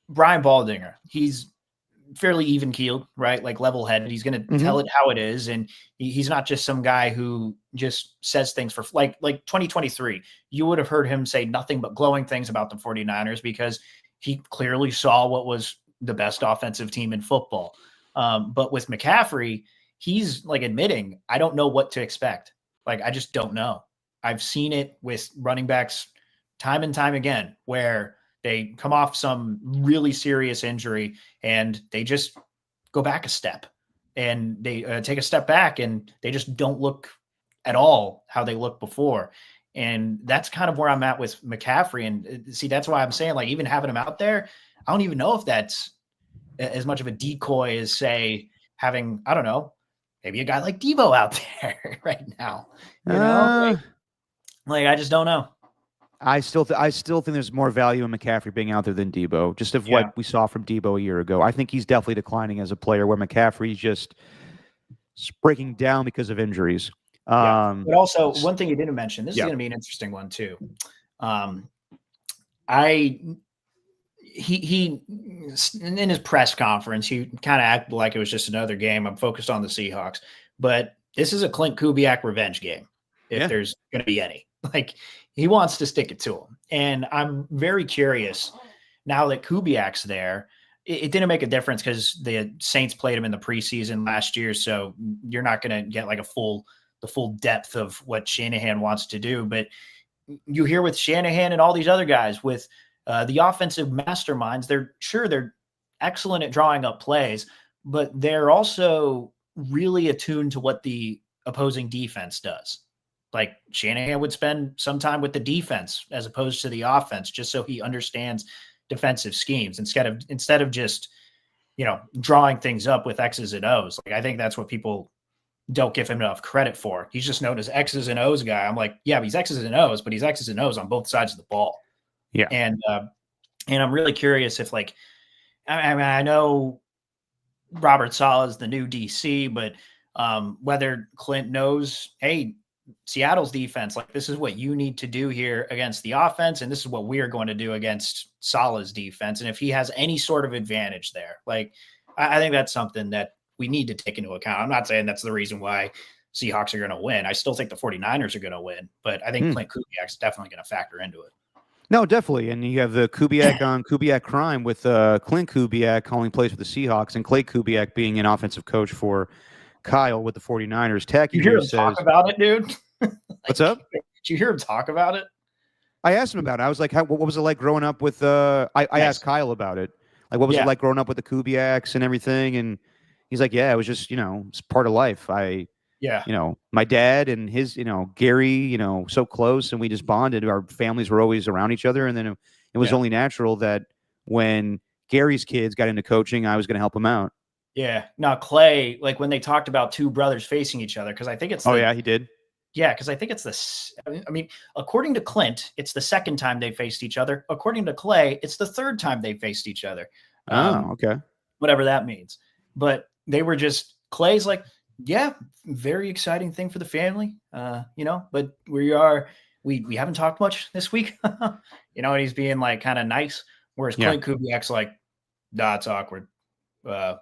S2: Brian Baldinger, he's fairly even keeled, right? Like level-headed. He's going to tell it how it is. And he's not just some guy who just says things for like 2023, you would have heard him say nothing but glowing things about the 49ers because he clearly saw what was the best offensive team in football. But with McCaffrey, he's like admitting, I don't know what to expect. Like, I just don't know. I've seen it with running backs time and time again, where they come off some really serious injury and they just go back a step and they take a step back and they just don't look at all how they looked before. And that's kind of where I'm at with McCaffrey. And see, that's why I'm saying, like, even having him out there, I don't even know if that's as much of a decoy as, say, having, I don't know, maybe a guy like Debo out there right now. Like, I just don't know.
S1: I still think there's more value in McCaffrey being out there than Debo, just of what we saw from Debo a year ago. I think he's definitely declining as a player, where McCaffrey's just breaking down because of injuries.
S2: But also, one thing you didn't mention, this is going to be an interesting one too. He in his press conference, he kind of acted like it was just another game. I'm focused on the Seahawks, but this is a Clint Kubiak revenge game, if there's going to be any. Like, he wants to stick it to him. And I'm very curious now that Kubiak's there. It didn't make a difference because the Saints played him in the preseason last year. So you're not going to get like the full depth of what Shanahan wants to do. But you hear with Shanahan and all these other guys with the offensive masterminds, they're excellent at drawing up plays, but they're also really attuned to what the opposing defense does. Like, Shanahan would spend some time with the defense as opposed to the offense, just so he understands defensive schemes instead of just, drawing things up with X's and O's. Like, I think that's what people don't give him enough credit for. He's just known as X's and O's guy. I'm like, yeah, he's X's and O's, but he's X's and O's on both sides of the ball.
S1: Yeah.
S2: And I'm really curious if, like, I mean, I know Robert Saleh is the new DC, but whether Clint knows, hey, Seattle's defense, like, this is what you need to do here against the offense, and this is what we are going to do against Saleh's defense. And if he has any sort of advantage there, like, I think that's something that we need to take into account. I'm not saying that's the reason why Seahawks are going to win. I still think the 49ers are going to win, but I think Clint Kubiak's definitely going to factor into it.
S1: No, definitely. And you have the Kubiak on Kubiak crime with Clint Kubiak calling plays for the Seahawks and Clay Kubiak being an offensive coach for Kyle with the 49ers. Tacky
S2: You hear
S1: here
S2: him
S1: says,
S2: talk about it, dude?
S1: what's up?
S2: Did you hear him talk about it?
S1: I asked him about it. I was like, what was it like growing up with I asked Kyle about it. Like, what was it like growing up with the Kubiaks and everything? And he's like, yeah, it was just, it's part of life. My dad and his, Gary, so close, and we just bonded. Our families were always around each other. And then it was only natural that when Gary's kids got into coaching, I was going to help them out.
S2: Yeah. Now, Clay, like when they talked about two brothers facing each other, because I think it's.
S1: He did.
S2: Yeah, because I think it's according to Clint, it's the second time they faced each other. According to Clay, it's the third time they faced each other.
S1: Okay.
S2: Whatever that means. But they were just, Clay's like, yeah, very exciting thing for the family, but we haven't talked much this week, and he's being like kind of nice. Whereas Clint Kubiak's like, nah, it's awkward. I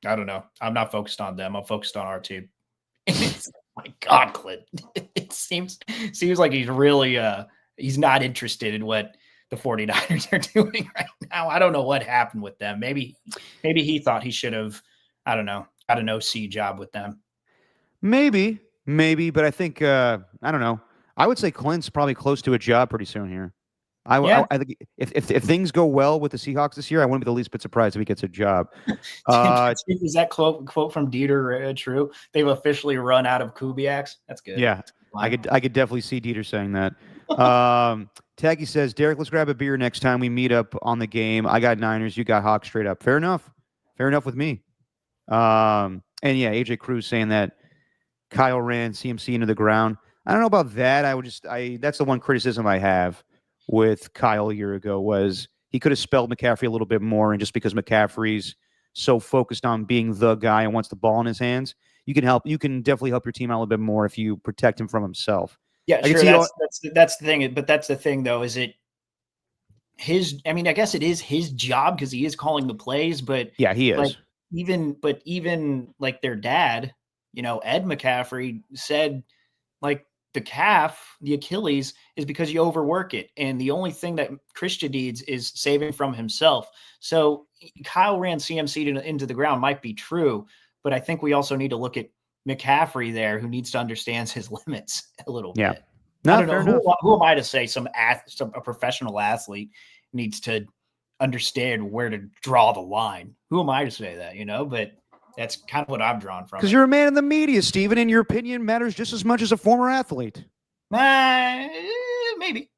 S2: don't know. I'm not focused on them. I'm focused on our team. My God, Clint. It seems like he's really he's not interested in what the 49ers are doing right now. I don't know what happened with them. Maybe he thought he should have, I don't know, got an OC job with them.
S1: Maybe, but I think I don't know. I would say Clint's probably close to a job pretty soon here. I think if things go well with the Seahawks this year, I wouldn't be the least bit surprised if he gets a job.
S2: Is that quote from Dieter true? They've officially run out of Kubiaks. That's good.
S1: Yeah, I could definitely see Dieter saying that. Taggy says, Derek, let's grab a beer next time we meet up on the game. I got Niners, you got Hawks straight up. Fair enough with me. And yeah, AJ Cruz saying that Kyle ran CMC into the ground. I don't know about that. That's the one criticism I have with Kyle a year ago was he could have spelled McCaffrey a little bit more. And just because McCaffrey's so focused on being the guy and wants the ball in his hands, you can definitely help your team out a little bit more if you protect him from himself.
S2: Yeah, sure. That's the thing. But that's the thing though, is it his, I guess it is his job because he is calling the plays, but
S1: yeah, he is.
S2: Like, even like their dad, Ed McCaffrey said like the calf, the Achilles is because you overwork it. And the only thing that Christian needs is saving from himself. So Kyle ran CMC into the ground might be true, but I think we also need to look at McCaffrey there who needs to understand his limits a little bit.
S1: No,
S2: I don't know. Who am I to say a professional athlete needs to understand where to draw the line? Who am I to say that, but that's kind of what I've drawn from.
S1: Because you're a man in the media, Steven, and your opinion matters just as much as a former athlete.
S2: Maybe.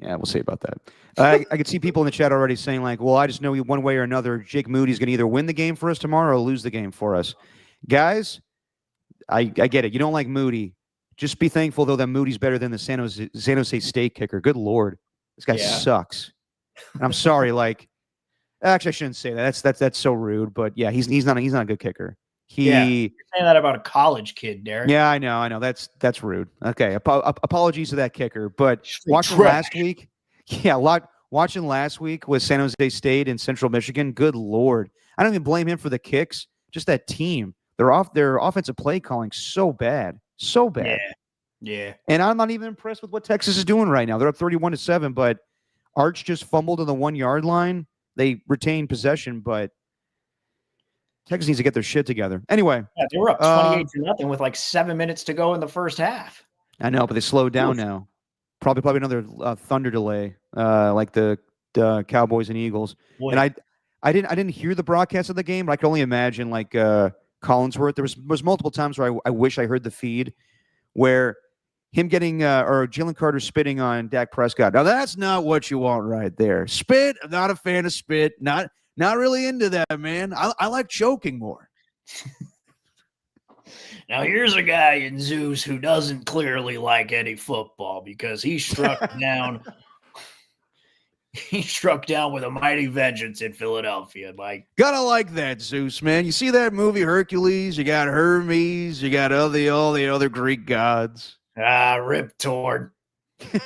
S1: Yeah, we'll see about that. I could see people in the chat already saying like, well, I just know one way or another, Jake Moody's going to either win the game for us tomorrow or lose the game for us. Guys, I get it. You don't like Moody. Just be thankful, though, that Moody's better than the San Jose State kicker. Good Lord. This guy sucks. And I'm sorry, actually, I shouldn't say that. That's so rude. But yeah, he's not a good kicker.
S2: You're saying that about a college kid, Derek.
S1: Yeah, I know. That's rude. Okay, apologies to that kicker. But watching last week with San Jose State and Central Michigan, good Lord. I don't even blame him for the kicks. Just that team. Their offensive play calling so bad. So bad.
S2: Yeah.
S1: And I'm not even impressed with what Texas is doing right now. They're up 31-7, but Arch just fumbled on the 1 yard line. They retained possession, but Texas needs to get their shit together. Anyway.
S2: Yeah, they were up 28-0 with like 7 minutes to go in the first half.
S1: I know, but they slowed down now. Probably another thunder delay, like the Cowboys and Eagles. Boy. And I didn't hear the broadcast of the game, but I can only imagine like Collinsworth. There was multiple times where I wish I heard the feed where him getting or Jalen Carter spitting on Dak Prescott. Now that's not what you want right there. Spit. I'm not a fan of spit. Not really into that, man. I like choking more.
S2: Now here's a guy in Zeus who doesn't clearly like any football because he struck down. He struck down with a mighty vengeance in Philadelphia.
S1: Gotta like that, Zeus, man. You see that movie Hercules? You got Hermes. You got all the other Greek gods.
S2: Rip Torn.
S1: Now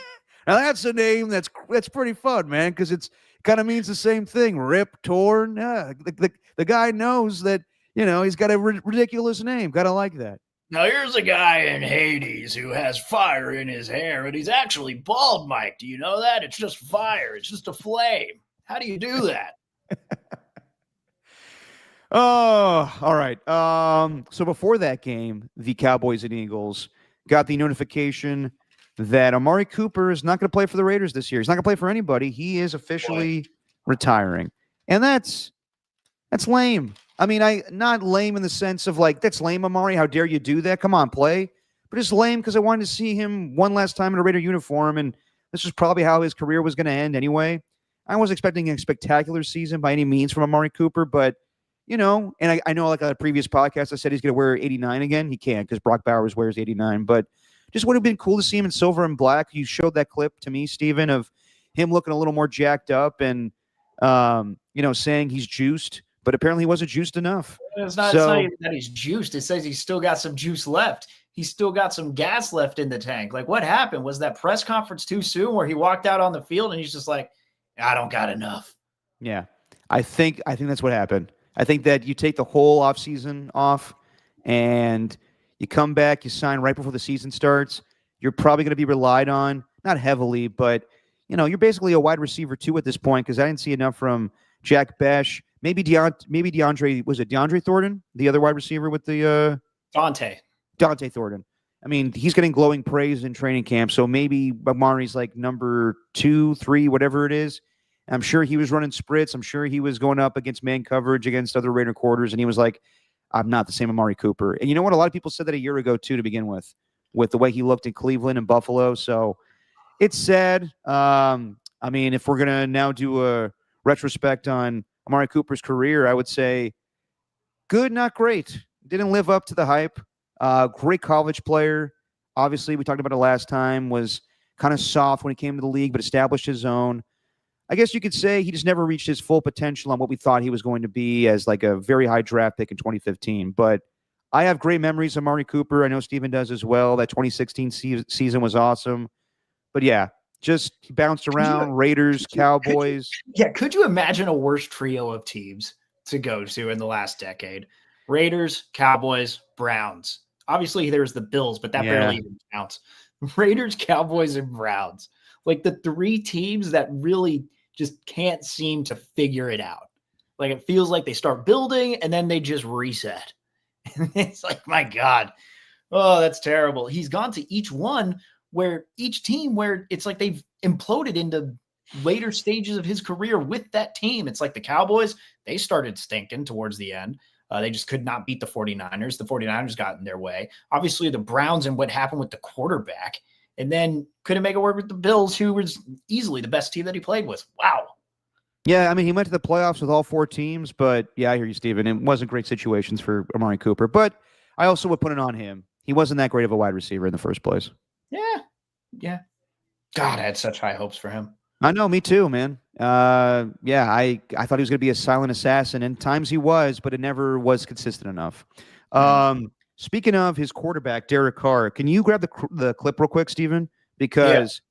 S1: that's a name that's pretty fun, man, because it's kind of means the same thing. Rip Torn. The guy knows that he's got a ridiculous name. Gotta like that.
S2: Now, here's a guy in Hades who has fire in his hair, and he's actually bald, Mike. Do you know that? It's just fire. It's just a flame. How do you do that?
S1: Oh, all right. So before that game, the Cowboys and Eagles got the notification that Amari Cooper is not going to play for the Raiders this year. He's not going to play for anybody. He is officially retiring. And that's lame. I mean, not lame in the sense of like, that's lame, Amari. How dare you do that? Come on, play. But it's lame because I wanted to see him one last time in a Raider uniform, and this is probably how his career was going to end anyway. I wasn't expecting a spectacular season by any means from Amari Cooper, but, you know, and I know like a previous podcast, I said he's going to wear 89 again. He can't because Brock Bowers wears 89, but just would have been cool to see him in silver and black. You showed that clip to me, Steven, of him looking a little more jacked up and, you know, saying he's juiced, but apparently he wasn't juiced enough.
S2: It's not even that he's juiced. It says he's still got some juice left. He's still got some gas left in the tank. Like, what happened? Was that press conference too soon where he walked out on the field and he's just like, I don't got enough?
S1: Yeah, I think that's what happened. I think that you take the whole offseason off and you come back, you sign right before the season starts. You're probably going to be relied on, not heavily, but, you know, you're basically a wide receiver too at this point because I didn't see enough from Jack Besh. Maybe DeAndre, was it DeAndre Thornton, the other wide receiver with the Dante Thornton. I mean, he's getting glowing praise in training camp, so maybe Amari's like number 2, 3, whatever it is. I'm sure he was running sprints. I'm sure he was going up against man coverage against other Raider quarters, and he was like, I'm not the same Amari Cooper. And you know what? A lot of people said that a year ago, too, to begin with the way he looked in Cleveland and Buffalo. So it's sad. I mean, if we're going to now do a retrospect on Amari Cooper's career, I would say good, not great. Didn't live up to the hype. Great college player. Obviously, we talked about it last time, was kind of soft when he came to the league, but established his own. I guess you could say he just never reached his full potential on what we thought he was going to be as like a very high draft pick in 2015. But I have great memories of Amari Cooper. I know Steven does as well. That 2016 season was awesome. But yeah, just he bounced around, Raiders, Cowboys.
S2: Could you imagine a worse trio of teams to go to in the last decade? Raiders, Cowboys, Browns. Obviously, there's the Bills, but that barely even counts. Raiders, Cowboys, and Browns. Like the three teams that really just can't seem to figure it out. Like it feels like they start building and then they just reset. It's like, my God. Oh, that's terrible. He's gone to each team where it's like they've imploded into later stages of his career with that team. It's like the Cowboys, they started stinking towards the end. They just could not beat the 49ers. The 49ers got in their way. Obviously, the Browns and what happened with the quarterback. And then couldn't make it work with the Bills, who was easily the best team that he played with. Wow.
S1: Yeah, I mean, he went to the playoffs with all 4 teams, but yeah, I hear you, Steven. It wasn't great situations for Amari Cooper, but I also would put it on him. He wasn't that great of a wide receiver in the first place.
S2: Yeah. God, I had such high hopes for him.
S1: I know, me too, man. I thought he was going to be a silent assassin, and times he was, but it never was consistent enough. Speaking of his quarterback, Derek Carr, can you grab the clip real quick, Steven? Because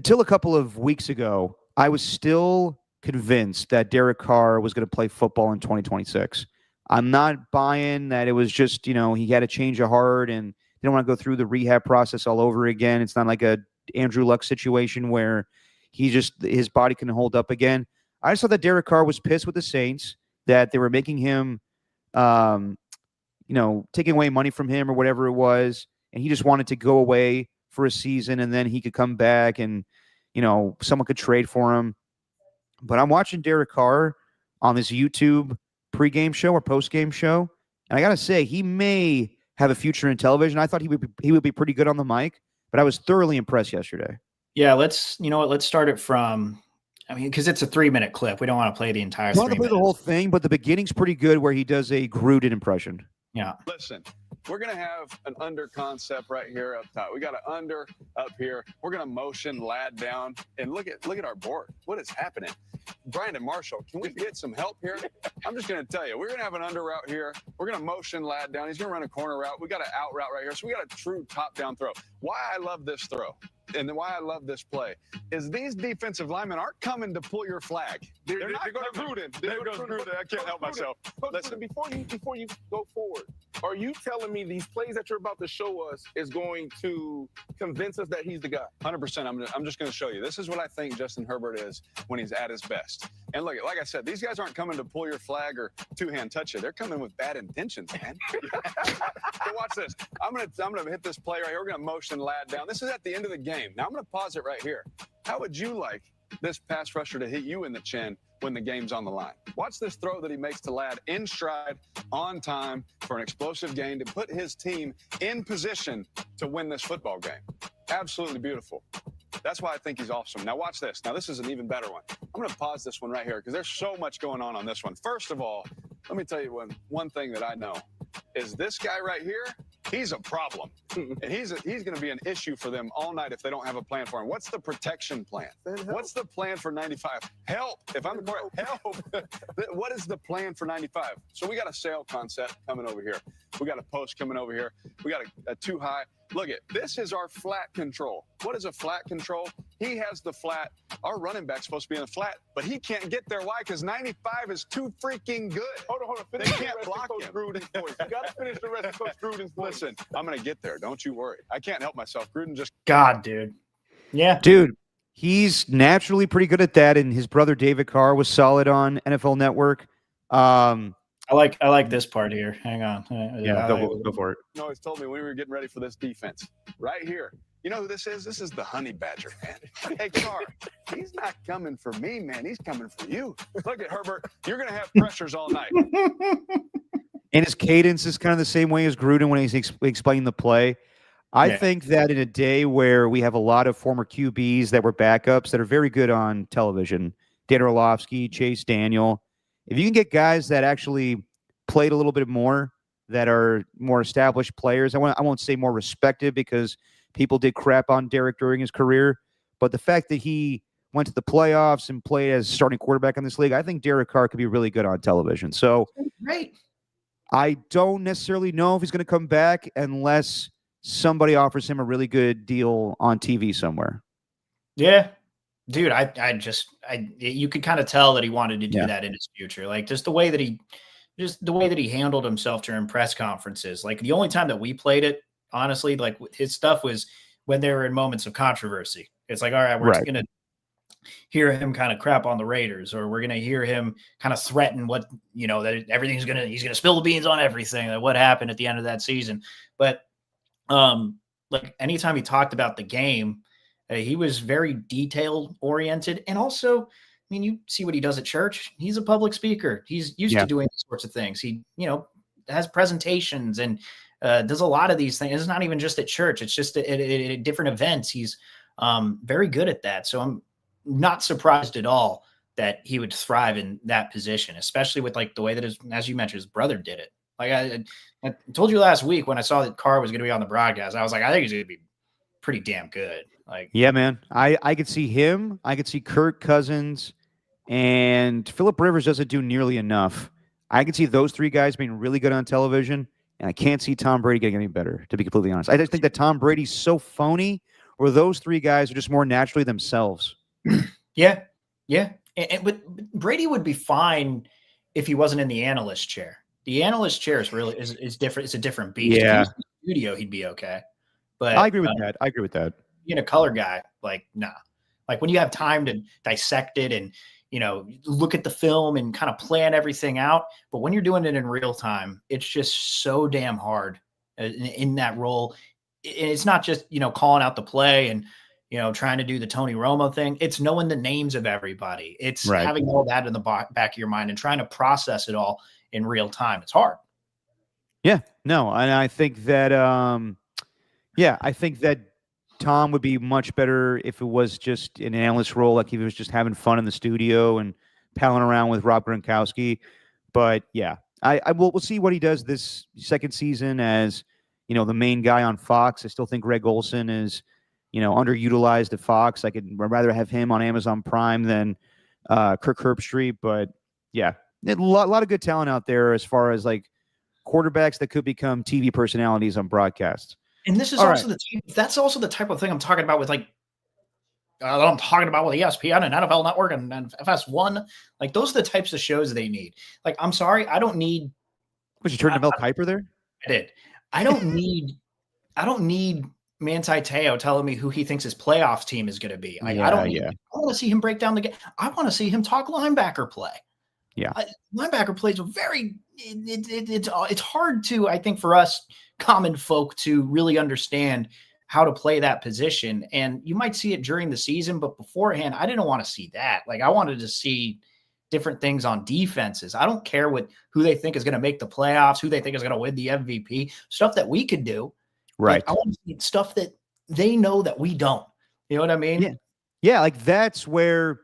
S1: till a couple of weeks ago, I was still convinced that Derek Carr was going to play football in 2026. I'm not buying that it was just, you know, he had a change of heart and didn't want to go through the rehab process all over again. It's not like a Andrew Luck situation where his body can hold up again. I saw that Derek Carr was pissed with the Saints, that they were making him, taking away money from him or whatever it was. And he just wanted to go away for a season and then he could come back and, you know, someone could trade for him. But I'm watching Derek Carr on this YouTube pregame show or postgame show. And I got to say, he may have a future in television. I thought he would be pretty good on the mic, but I was thoroughly impressed yesterday.
S2: Yeah, let's start it from, because it's a 3-minute clip. We don't want to play the entire 3 minutes. I want to play
S1: the whole thing, but the beginning's pretty good where he does a Gruden impression.
S2: Yeah.
S6: Listen, we're going to have an under concept right here up top. We got an under up here. We're going to motion lad down and look at our board. What is happening? Brandon Marshall, can we get some help here? I'm just going to tell you, we're going to have an under route here. We're going to motion lad down. He's going to run a corner route. We got an out route right here. So we got a true top down throw. Why I love this throw. and why I love this play is these defensive linemen aren't coming to pull your flag. They're not
S7: going to
S6: Gruden. There goes Gruden. I can't help myself.
S7: Listen, before you go forward, are you telling me these plays that you're about to show us is going to convince us that he's the guy?
S6: 100%. I'm just going to show you. This is what I think Justin Herbert is when he's at his best. And look, like I said, these guys aren't coming to pull your flag or two-hand touch you. They're coming with bad intentions, man. So watch this. I'm gonna hit this play right here. We're gonna motion Ladd down. This is at the end of the game. Now I'm gonna pause it right here. How would you like this pass rusher to hit you in the chin when the game's on the line? Watch this throw that he makes to Ladd in stride, on time, for an explosive gain to put his team in position to win this football game. Absolutely beautiful. That's why I think he's awesome. Now watch this. Now this is an even better one. I'm going to pause this one right here because there's so much going on this one. First of all, let me tell you one thing that I know is this guy right here, he's a problem. And he's going to be an issue for them all night if they don't have a plan for him. What's the protection plan? What's the plan for 95? Help. If I'm correct, help. What is the plan for 95? So we got a sail concept coming over here. We got a post coming over here. We got a too high. Look at this is our flat control. What is a flat control? He has the flat. Our running back's supposed to be in the flat, but he can't get there. Why? Because 95 is too freaking good.
S7: Hold on.
S6: They can't block him.
S7: Gruden's voice. You got to finish the rest of Coach Gruden's voice.
S6: Listen, I'm going to get there. Don't you worry. I can't help myself. Gruden just
S2: God, dude. Yeah.
S1: Dude, he's naturally pretty good at that, and his brother David Carr was solid on NFL Network.
S2: I like this part here. Hang on.
S1: Yeah, go for it.
S6: You always told me when we were getting ready for this defense. Right here. You know who this is? This is the honey badger, man. Hey, Carr, he's not coming for me, man. He's coming for you. Look at Herbert. You're going to have pressures all night.
S1: And his cadence is kind of the same way as Gruden when he's explaining the play. I think that in a day where we have a lot of former QBs that were backups that are very good on television, Dan Orlovsky, Chase Daniel, if you can get guys that actually played a little bit more, that are more established players, I won't say more respected because people did crap on Derek during his career, but the fact that he went to the playoffs and played as starting quarterback in this league, I think Derek Carr could be really good on television. So
S2: great.
S1: I don't necessarily know if he's going to come back unless somebody offers him a really good deal on TV somewhere.
S2: Yeah. Dude, you could kind of tell that he wanted to do that in his future. Like just the way that he handled himself during press conferences. Like the only time that we played it, honestly, like his stuff was when they were in moments of controversy. It's like, all right, we're just going to hear him kind of crap on the Raiders, or we're going to hear him kind of threaten what, that he's going to spill the beans on everything, that what happened at the end of that season. But like anytime he talked about the game, he was very detail oriented. And also, I mean, you see what he does at church. He's a public speaker. He's used to doing these sorts of things. He, has presentations and does a lot of these things. It's not even just at church. It's just at different events. He's very good at that. So I'm not surprised at all that he would thrive in that position, especially with like the way that as you mentioned, his brother did it. Like I told you last week when I saw that Carr was going to be on the broadcast, I was like, I think he's going to be pretty damn good. Like,
S1: yeah, man, I could see him. I could see Kirk Cousins, and Phillip Rivers doesn't do nearly enough. I could see those three guys being really good on television, and I can't see Tom Brady getting any better, to be completely honest. I just think that Tom Brady's so phony, where those three guys are just more naturally themselves.
S2: Yeah. But Brady would be fine if he wasn't in the analyst chair. The analyst chair is different. It's a different beast.
S1: Yeah.
S2: If he was in the studio, he'd be okay. But
S1: I agree with that.
S2: Being a color guy, like, nah. Like when you have time to dissect it and, look at the film and kind of plan everything out. But when you're doing it in real time, it's just so damn hard in that role. It's not just, calling out the play and, trying to do the Tony Romo thing. It's knowing the names of everybody. It's having all that in the back of your mind and trying to process it all in real time. It's hard.
S1: Yeah, no. And I think that, Tom would be much better if it was just an analyst role, like if he was just having fun in the studio and palling around with Rob Gronkowski. But yeah, we'll see what he does this second season as, the main guy on Fox. I still think Greg Olson is, underutilized at Fox. I'd rather have him on Amazon Prime than Kirk Herbstreit. But yeah, a lot of good talent out there as far as like quarterbacks that could become TV personalities on broadcasts.
S2: And this is that's also the type of thing I'm talking about with like I'm talking about with ESPN and NFL Network and FS1. Like, those are the types of shows they need. Like, I'm sorry, I don't need.
S1: Was you turn to Mel Kiper there?
S2: I did. I don't need Manti Te'o telling me who he thinks his playoffs team is going to be. Like, I want to see him break down the game. I want to see him talk linebacker play.
S1: Yeah,
S2: linebacker plays are very. It's hard to, I think, for us common folk to really understand how to play that position. And you might see it during the season, but beforehand, I didn't want to see that. Like, I wanted to see different things on defenses. I don't care who they think is going to make the playoffs, who they think is going to win the MVP, stuff that we could do.
S1: right.
S2: Like, I want to see stuff that they know that we don't. You know what I mean?
S1: Yeah. Like, that's where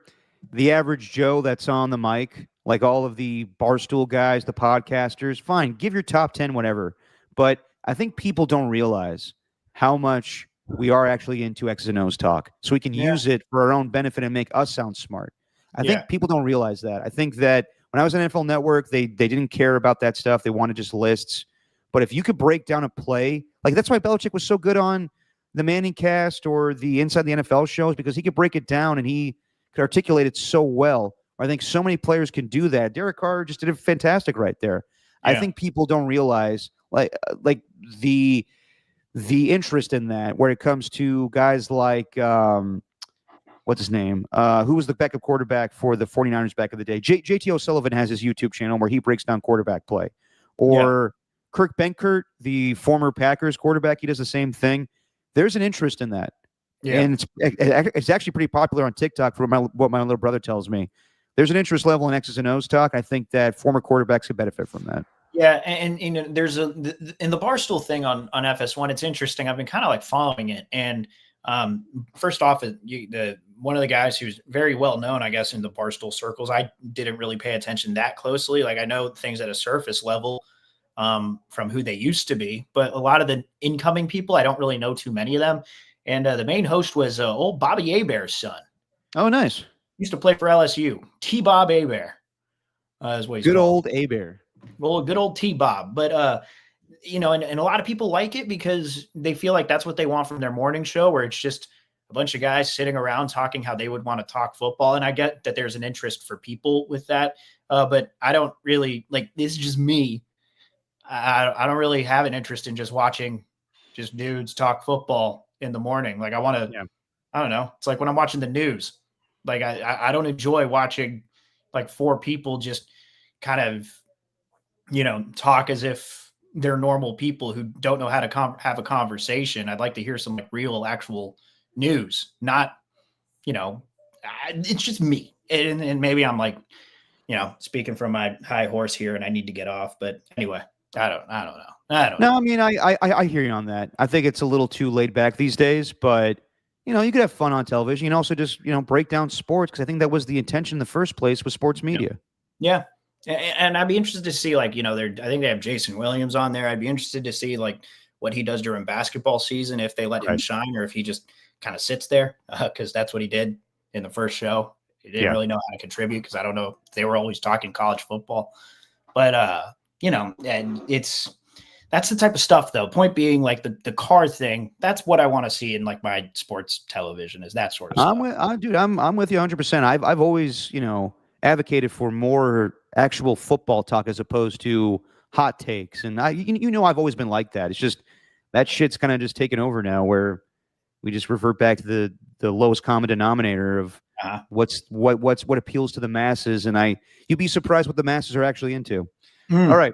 S1: the average Joe that's on the mic, like all of the Barstool guys, the podcasters, fine, give your top 10, whatever. But I think people don't realize how much we are actually into X's and O's talk. So we can use it for our own benefit and make us sound smart. I think people don't realize that. I think that when I was on NFL Network, they didn't care about that stuff. They wanted just lists. But if you could break down a play, like that's why Belichick was so good on the Manning Cast or the Inside the NFL shows, because he could break it down and he could articulate it so well. I think so many players can do that. Derek Carr just did it fantastic right there. Yeah. I think people don't realize like the interest in that, where it comes to guys like what's his name? Who was the backup quarterback for the 49ers back in the day? JT O'Sullivan has his YouTube channel where he breaks down quarterback play. Or Kirk Benkert, the former Packers quarterback, he does the same thing. There's an interest in that. Yeah. And it's actually pretty popular on TikTok for what my little brother tells me. There's an interest level in X's and O's talk. I think that former quarterbacks could benefit from that.
S2: Yeah, and there's in the Barstool thing on FS1, it's interesting. I've been kind of like following it. And first off, one of the guys who's very well known, I guess, in the Barstool circles, I didn't really pay attention that closely. Like, I know things at a surface level from who they used to be, but a lot of the incoming people, I don't really know too many of them. And the main host was old Bobby Hebert's son.
S1: Oh, nice.
S2: Used to play for LSU. T-Bob Hebert is what he's
S1: good
S2: called.
S1: Old Hebert.
S2: Well, good old T-Bob. But, and a lot of people like it because they feel like that's what they want from their morning show, where it's just a bunch of guys sitting around talking how they would want to talk football. And I get that there's an interest for people with that. But I don't really, like, this is just me. I don't really have an interest in just watching just dudes talk football in the morning. Like, I want to, I don't know. It's like when I'm watching the news. Like, I don't enjoy watching like four people just kind of, talk as if they're normal people who don't know how to have a conversation. I'd like to hear some like real, actual news, not, it's just me. And maybe I'm like, speaking from my high horse here and I need to get off. But anyway, I don't know.
S1: No, I mean, I hear you on that. I think it's a little too laid back these days, but you could have fun on television. You can also just, break down sports, because I think that was the intention in the first place with sports media.
S2: Yeah. And I'd be interested to see, like, I think they have Jason Williams on there. I'd be interested to see, like, what he does during basketball season, if they let him shine or if he just kind of sits there, because that's what he did in the first show. He didn't really know how to contribute, because I don't know if they were always talking college football. But, and that's the type of stuff, though. Point being, like, the car thing, that's what I want to see in, like, my sports television, is that sort of stuff.
S1: I'm with you 100%. I've always, advocated for more actual football talk as opposed to hot takes. And I've always been like that. It's just that shit's kind of just taken over now, where we just revert back to the lowest common denominator of what appeals to the masses. And you'd be surprised what the masses are actually into. All right.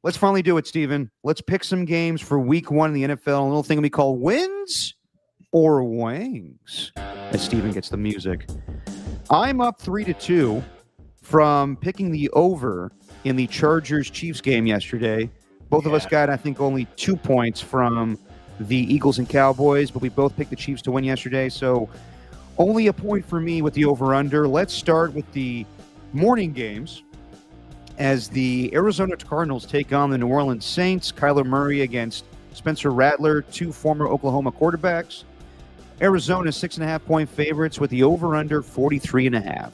S1: Let's finally do it, Steven. Let's pick some games for week 1 in the NFL. A little thing we call wins or wings, as Steven gets the music. I'm up 3-2 from picking the over in the Chargers-Chiefs game yesterday. Both of us got, I think, only 2 points from the Eagles and Cowboys, but we both picked the Chiefs to win yesterday. So only a point for me with the over-under. Let's start with the morning games, as the Arizona Cardinals take on the New Orleans Saints. Kyler Murray against Spencer Rattler, 2 former Oklahoma quarterbacks. Arizona 6.5-point favorites with the over-under 43.5.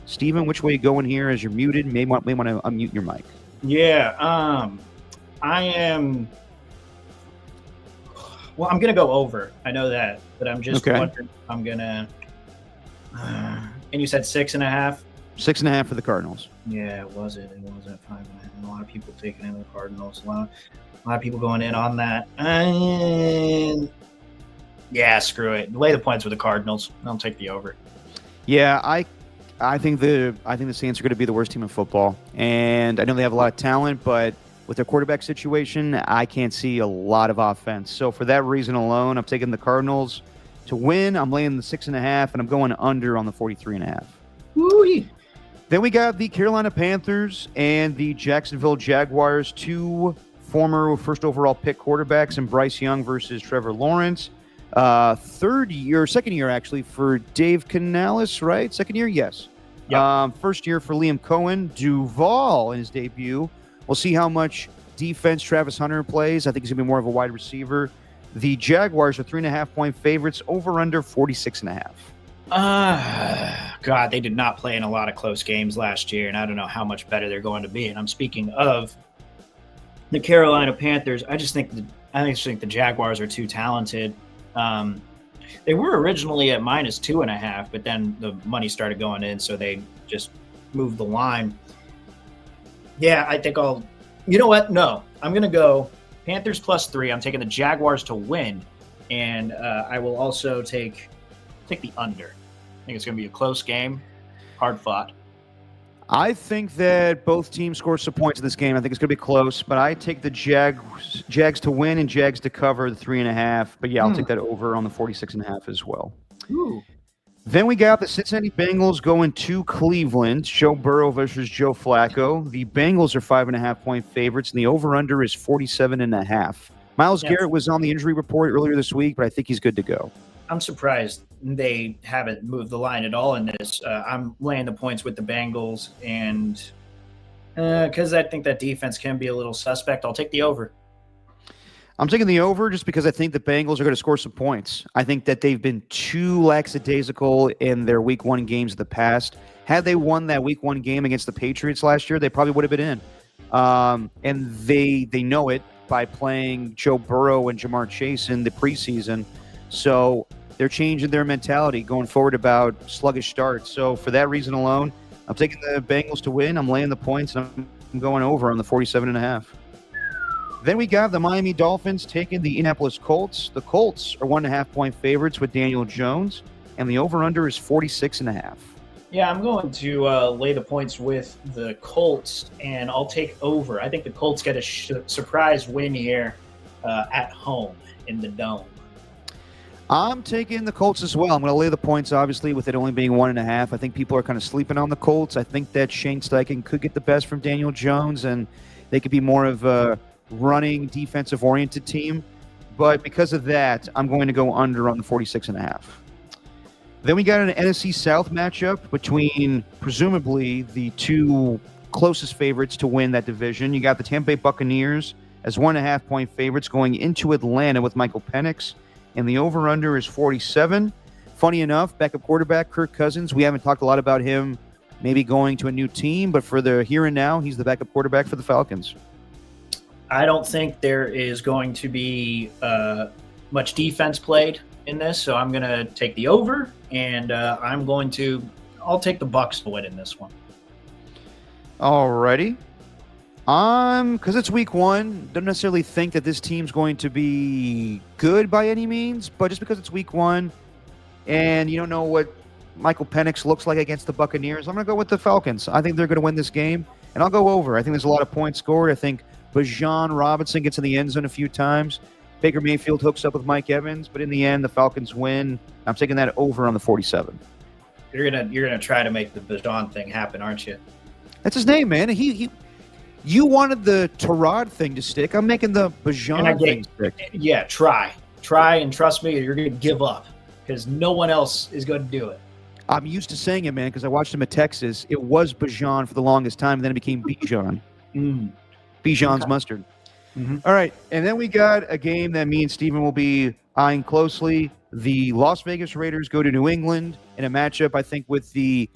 S1: Steven, which way you going here? As you're muted, may want to unmute your mic.
S2: Yeah, I am. Well, I'm gonna go over. I know that, but I'm just wondering if I'm gonna And you said 6.5?
S1: 6.5 for the Cardinals.
S2: Yeah, it wasn't. It wasn't 5.5. A lot of people taking in the Cardinals. A lot of people going in on that. And yeah, screw it. Lay the points with the Cardinals. I'll take the over.
S1: Yeah, I think the Saints are going to be the worst team in football, and I know they have a lot of talent, but with their quarterback situation, I can't see a lot of offense. So for that reason alone, I'm taking the Cardinals to win. I'm laying the 6.5, and I'm going under on the 43.5.
S2: Woo-wee.
S1: Then we got the Carolina Panthers and the Jacksonville Jaguars, two former first overall pick quarterbacks, and Bryce Young versus Trevor Lawrence. Second year actually for Dave Canales, right? Second year, yes.
S2: Yep.
S1: First year for Liam Cohen. Duval in his debut. We'll see how much defense Travis Hunter plays. I think he's going to be more of a wide receiver. The Jaguars are 3.5-point favorites, over under 46.5.
S2: God, they did not play in a lot of close games last year, and I don't know how much better they're going to be. And I'm speaking of the Carolina Panthers. I just think the Jaguars are too talented. They were originally at -2.5, but then the money started going in, so they just moved the line. Yeah, I think you know what? No, I'm going to go Panthers +3. I'm taking the Jaguars to win, and I will also take the under. I think it's going to be a close game, hard fought.
S1: I think that both teams score some points in this game. I think it's going to be close, but I take the Jags to win and Jags to cover the 3.5. But yeah, I'll take that over on the 46.5 as well.
S2: Ooh.
S1: Then we got the Cincinnati Bengals going to Cleveland. Joe Burrow versus Joe Flacco. The Bengals are 5.5-point favorites, and the over/under is 47.5. Myles Garrett was on the injury report earlier this week, but I think he's good to go.
S2: I'm surprised they haven't moved the line at all in this. I'm laying the points with the Bengals, and because I think that defense can be a little suspect, I'll take the over.
S1: I'm taking the over just because I think the Bengals are going to score some points. I think that they've been too lackadaisical in their Week 1 games of the past. Had they won that Week 1 game against the Patriots last year, they probably would have been in. And they know it by playing Joe Burrow and Jamar Chase in the preseason. So they're changing their mentality going forward about sluggish starts. So for that reason alone, I'm taking the Bengals to win. I'm laying the points, and I'm going over on the 47.5. Then we got the Miami Dolphins taking the Indianapolis Colts. The Colts are 1.5-point favorites with Daniel Jones, and the over/under is 46.5.
S2: Yeah, I'm going to lay the points with the Colts, and I'll take over. I think the Colts get a surprise win here at home in the Dome.
S1: I'm taking the Colts as well. I'm going to lay the points, obviously, with it only being 1.5. I think people are kind of sleeping on the Colts. I think that Shane Steichen could get the best from Daniel Jones, and they could be more of a running, defensive-oriented team. But because of that, I'm going to go under on the 46.5. Then we got an NFC South matchup between, presumably, the two closest favorites to win that division. You got the Tampa Bay Buccaneers as 1.5-point favorites going into Atlanta with Michael Penix, and the over/under is 47. Funny enough, backup quarterback Kirk Cousins, we haven't talked a lot about him maybe going to a new team, but for the here and now, he's the backup quarterback for the Falcons.
S2: I don't think there is going to be much defense played in this, so I'm going to take the over, and I'll take the Bucs to win in this one.
S1: Alrighty. Because it's week 1, don't necessarily think that this team's going to be good by any means, but just because it's week 1 and you don't know what Michael Penix looks like against the Buccaneers, I'm going to go with the Falcons. I think they're going to win this game, and I'll go over. I think there's a lot of points scored. I think Bijan Robinson gets in the end zone a few times. Baker Mayfield hooks up with Mike Evans, but in the end, the Falcons win. I'm taking that over on the 47.
S2: You're gonna try to make the Bijan thing happen, aren't you?
S1: That's his name, man. You wanted the Tyrod thing to stick. I'm making the Bijan thing stick.
S2: Yeah, try, and trust me, you're gonna give up because no one else is going to do it.
S1: I'm used to saying it, man, because I watched him at Texas. It was Bijan for the longest time, and then it became Bijan. Bijan's mustard. Mm-hmm. All right, and then we got a game that me and Steven will be eyeing closely. The Las Vegas Raiders go to New England in a matchup, I think, with the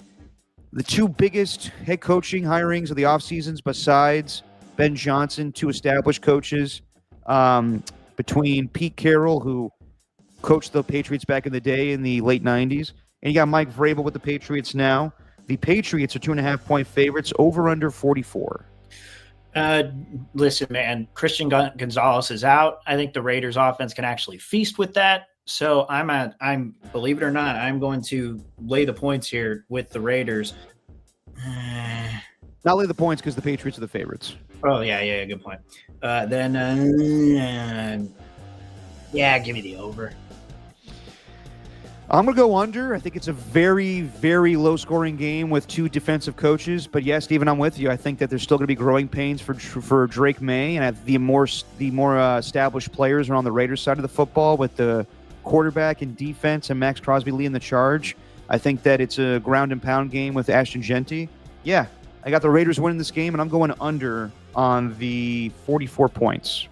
S1: two biggest head coaching hirings of the offseasons besides Ben Johnson, two established coaches, between Pete Carroll, who coached the Patriots back in the day in the late 90s, And you got Mike Vrabel with the Patriots now. The Patriots are 2.5-point favorites, over under 44.
S2: Listen, man, Christian Gonzalez is out. I think the Raiders offense can actually feast with that. So I'm believe it or not, I'm going to lay the points here with the Raiders.
S1: Not lay the points because the Patriots are the favorites.
S2: Oh, yeah, good point. Then give me the over.
S1: I'm going to go under. I think it's a very, very low-scoring game with two defensive coaches. But, yeah, Steven, I'm with you. I think that there's still going to be growing pains for Drake May. And the more established players are on the Raiders side of the football with the quarterback and defense and Max Crosby leading the charge. I think that it's a ground-and-pound game with Ashton Genty. Yeah, I got the Raiders winning this game, and I'm going under on the 44 points.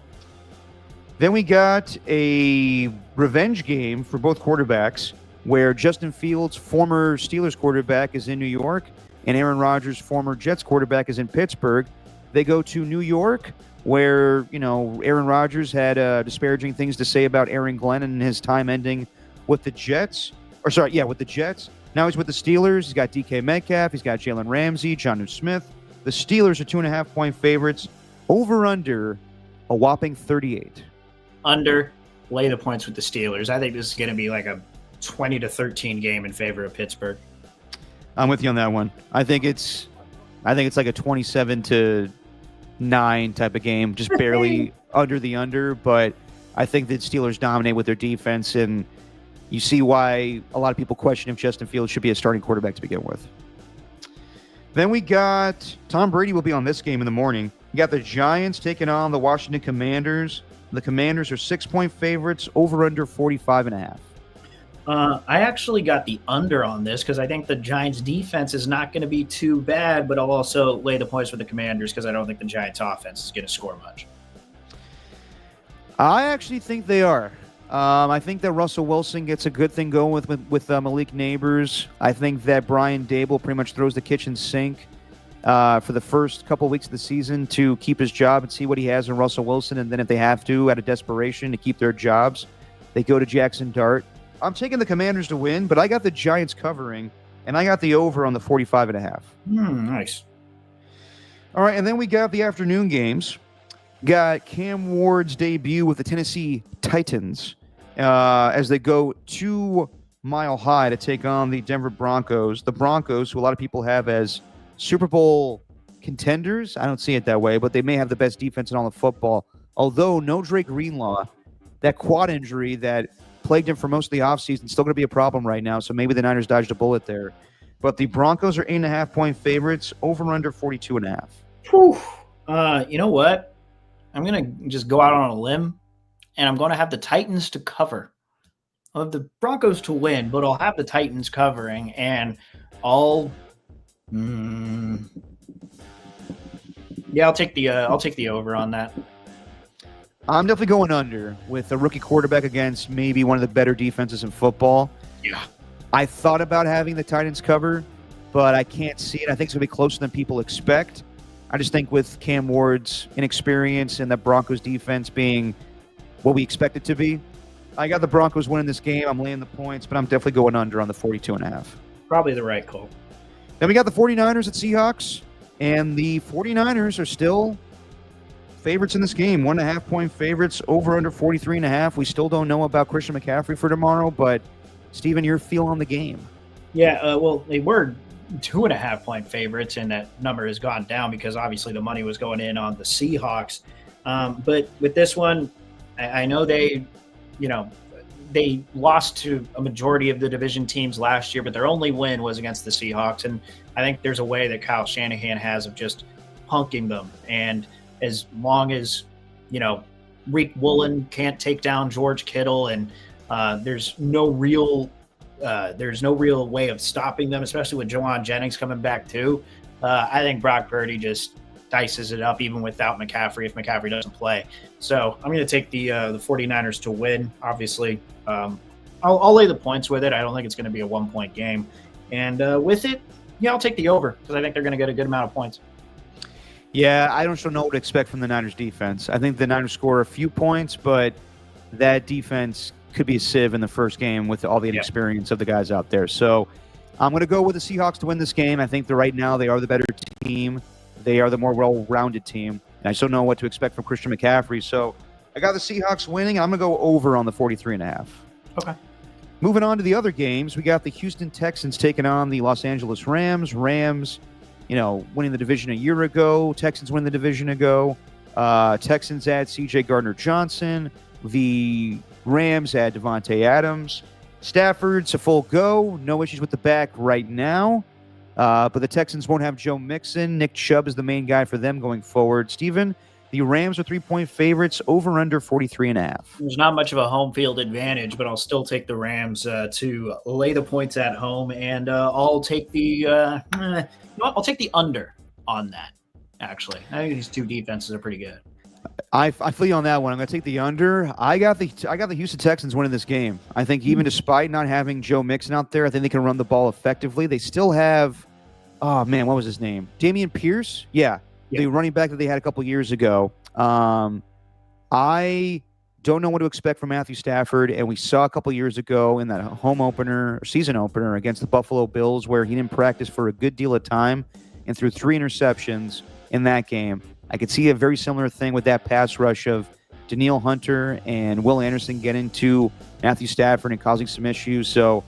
S1: Then we got a revenge game for both quarterbacks where Justin Fields, former Steelers quarterback, is in New York, and Aaron Rodgers, former Jets quarterback, is in Pittsburgh. They go to New York, where, Aaron Rodgers had disparaging things to say about Aaron Glenn and his time ending with the Jets. With the Jets. Now he's with the Steelers. He's got DK Metcalf. He's got Jalen Ramsey, Jonnu Smith. The Steelers are 2.5-point favorites, over under a whopping 38.
S2: Under, lay the points with the Steelers. I think this is going to be like a 20-13 game in favor of Pittsburgh.
S1: I'm with you on that one. I think it's like a 27-9 type of game, just barely under the under. But I think the Steelers dominate with their defense, and you see why a lot of people question if Justin Fields should be a starting quarterback to begin with. Then we got Tom Brady will be on this game in the morning. You got the Giants taking on the Washington Commanders. The Commanders are 6-point favorites, over under 45.5.
S2: I actually got the under on this because I think the Giants' defense is not going to be too bad, but I'll also lay the points with the Commanders because I don't think the Giants' offense is going to score much.
S1: I actually think they are. I think that Russell Wilson gets a good thing going with Malik Neighbors. I think that Brian Dable pretty much throws the kitchen sink for the first couple weeks of the season to keep his job and see what he has in Russell Wilson. And then if they have to, out of desperation to keep their jobs, they go to Jackson Dart. I'm taking the Commanders to win, but I got the Giants covering, and I got the over on the 45.5.
S2: Nice.
S1: All right, and then we got the afternoon games. Got Cam Ward's debut with the Tennessee Titans as they go to Mile High to take on the Denver Broncos. The Broncos, who a lot of people have as Super Bowl contenders. I don't see it that way, but they may have the best defense in all of football. Although no Drake Greenlaw, that quad injury that plagued him for most of the offseason, still going to be a problem right now, so maybe the Niners dodged a bullet there. But the Broncos are 8.5-point favorites, over under 42.5.
S2: You know what? I'm going to just go out on a limb, and I'm going to have the Titans to cover. I'll have the Broncos to win, but I'll have the Titans covering, and I'll take the over on that.
S1: I'm definitely going under with a rookie quarterback against maybe one of the better defenses in football.
S2: Yeah.
S1: I thought about having the Titans cover, but I can't see it. I think it's going to be closer than people expect. I just think with Cam Ward's inexperience and the Broncos defense being what we expect it to be, I got the Broncos winning this game. I'm laying the points, but I'm definitely going under on the 42.5.
S2: Probably the right call.
S1: Then we got the 49ers at Seahawks, and the 49ers are still favorites in this game. 1.5-point favorites, over under 43.5. We still don't know about Christian McCaffrey for tomorrow, but Steven, your feel on the game.
S2: Yeah, well, they were 2.5-point favorites, and that number has gone down because obviously the money was going in on the Seahawks. But with this one, I know they lost to a majority of the division teams last year, but their only win was against the Seahawks. And I think there's a way that Kyle Shanahan has of just punking them. And as long as, Reek Woolen can't take down George Kittle, and there's no real way of stopping them, especially with Jawan Jennings coming back too. I think Brock Purdy just dices it up even without McCaffrey if McCaffrey doesn't play. So I'm going to take the 49ers to win, obviously. I'll lay the points with it. I don't think it's going to be a 1-point game. And with it, I'll take the over because I think they're going to get a good amount of points.
S1: Yeah, I don't know what to expect from the Niners defense. I think the Niners score a few points, but that defense could be a sieve in the first game with all the inexperience of the guys out there. So I'm going to go with the Seahawks to win this game. I think that right now they are the better team. They are the more well-rounded team. And I still know what to expect from Christian McCaffrey. So I got the Seahawks winning. I'm going to go over on the 43.5.
S2: Okay.
S1: Moving on to the other games, we got the Houston Texans taking on the Los Angeles Rams. Rams, winning the division a year ago. Texans win the division ago. Texans add C.J. Gardner-Johnson. The Rams add Devontae Adams. Stafford's a full go. No issues with the back right now. But the Texans won't have Joe Mixon. Nick Chubb is the main guy for them going forward. Steven, the Rams are 3-point favorites, over under 43.5.
S2: There's not much of a home field advantage, but I'll still take the Rams to lay the points at home, and I'll take the I'll take the under on that. Actually, I think these two defenses are pretty good.
S1: I feel you on that one. I'm going to take the under. I got the Houston Texans winning this game. I think even despite not having Joe Mixon out there, I think they can run the ball effectively. They still have, what was his name? Dameon Pierce? Yeah. The running back that they had a couple years ago. I don't know what to expect from Matthew Stafford, and we saw a couple years ago in that season opener against the Buffalo Bills where he didn't practice for a good deal of time and threw 3 interceptions in that game. I could see a very similar thing with that pass rush of Danielle Hunter and Will Anderson getting to Matthew Stafford and causing some issues. So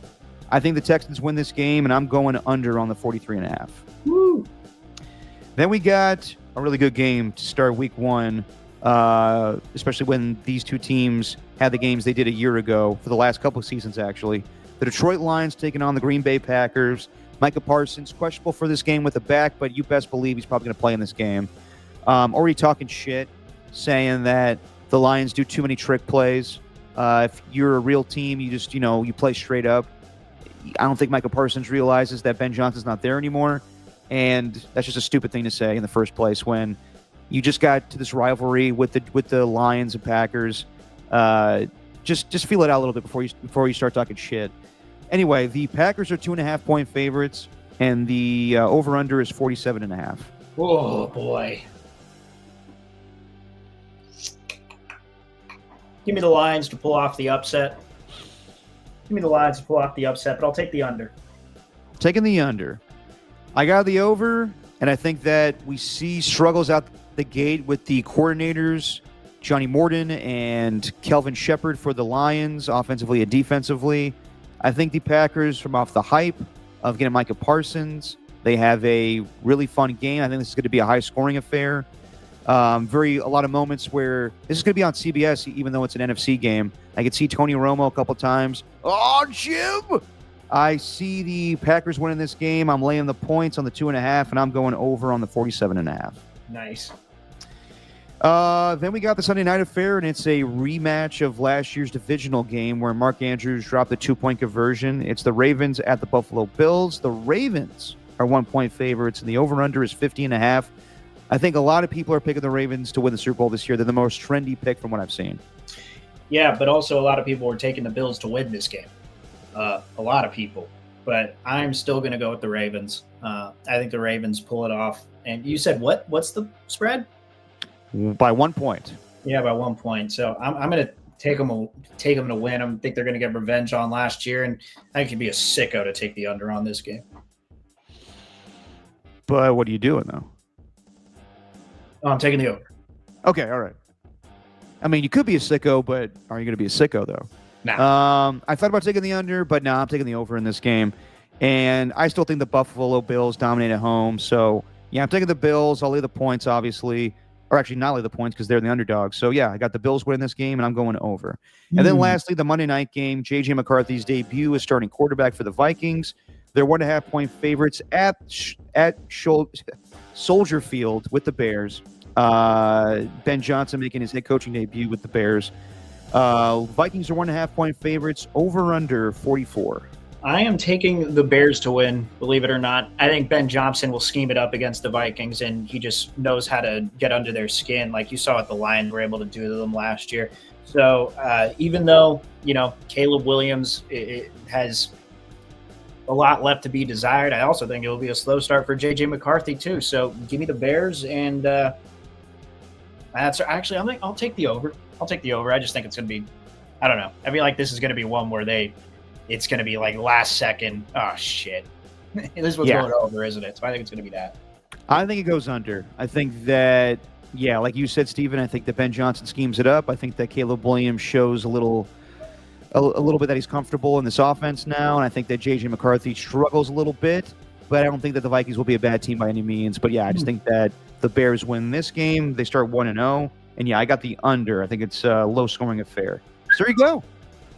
S1: I think the Texans win this game, and I'm going under on the 43.5.
S2: Woo!
S1: Then we got a really good game to start week 1, especially when these two teams had the games they did a year ago for the last couple of seasons, actually. The Detroit Lions taking on the Green Bay Packers. Micah Parsons, questionable for this game with a back, but you best believe he's probably going to play in this game. Already talking shit, saying that the Lions do too many trick plays. If you're a real team, you just, you play straight up. I don't think Micah Parsons realizes that Ben Johnson's not there anymore. And that's just a stupid thing to say in the first place when you just got to this rivalry with the Lions and Packers. Just feel it out a little bit before you start talking shit. Anyway, the Packers are 2.5-point favorites, and the over-under is 47.5.
S2: Oh, boy. Give me the Lions to pull off the upset. But I'll take the under.
S1: Taking the under. I got the over, and I think that we see struggles out the gate with the coordinators, Johnny Morton and Kelvin Shepard for the Lions, offensively and defensively. I think the Packers, from off the hype of getting Micah Parsons, they have a really fun game. I think this is going to be a high-scoring affair. A lot of moments where this is going to be on CBS, even though it's an NFC game. I could see Tony Romo a couple times. Oh, Jim! I see the Packers winning this game. I'm laying the points on the 2.5, and I'm going over on the 47.5.
S2: Nice.
S1: Then we got the Sunday night affair, and it's a rematch of last year's divisional game where Mark Andrews dropped the 2-point conversion. It's the Ravens at the Buffalo Bills. The Ravens are 1-point favorites, and the over-under is 50.5. I think a lot of people are picking the Ravens to win the Super Bowl this year. They're the most trendy pick from what I've seen.
S2: Yeah, but also a lot of people are taking the Bills to win this game. A lot of people. But I'm still going to go with the Ravens. I think the Ravens pull it off. And you said what? What's the spread?
S1: By 1 point.
S2: Yeah, by 1 point. So I'm going to take them to win. I think they're going to get revenge on last year. And I think you'd be a sicko to take the under on this game.
S1: But what are you doing, though?
S2: Oh, I'm taking the over.
S1: Okay, all right. I mean, you could be a sicko, but are you going to be a sicko, though?
S2: Nah.
S1: I thought about taking the under, but no, I'm taking the over in this game. And I still think the Buffalo Bills dominate at home. So, yeah, I'm taking the Bills. I'll lay the points, obviously. Or actually not lay the points because they're the underdogs. So, yeah, I got the Bills winning this game, and I'm going over. And then lastly, the Monday night game, J.J. McCarthy's debut as starting quarterback for the Vikings. They're 1.5-point favorites at Soldier Field with the Bears. Ben Johnson making his head coaching debut with the Bears. Vikings are 1.5-point favorites, over under 44.
S2: I am taking the Bears to win, believe it or not. I think Ben Johnson will scheme it up against the Vikings, and he just knows how to get under their skin, like you saw what the Lions were able to do to them last year. So even though, Caleb Williams has a lot left to be desired, I also think it will be a slow start for J.J. McCarthy too. So give me the Bears, and that's actually I'll take the over. I just think it's going to be I don't know. I feel like this is going to be one where it's going to be like last second. Oh shit, this is what's going over, isn't it? So I think it's going to be that.
S1: I think it goes under. I think that, yeah, like you said, Steven, I think that Ben Johnson schemes it up. I think that Caleb Williams shows a little bit that he's comfortable in this offense now, and I think that J.J. McCarthy struggles a little bit, but I don't think that the Vikings will be a bad team by any means. But, yeah, I just think that the Bears win this game. They start 1-0, and, yeah, I got the under. I think it's a low-scoring affair. So there you go.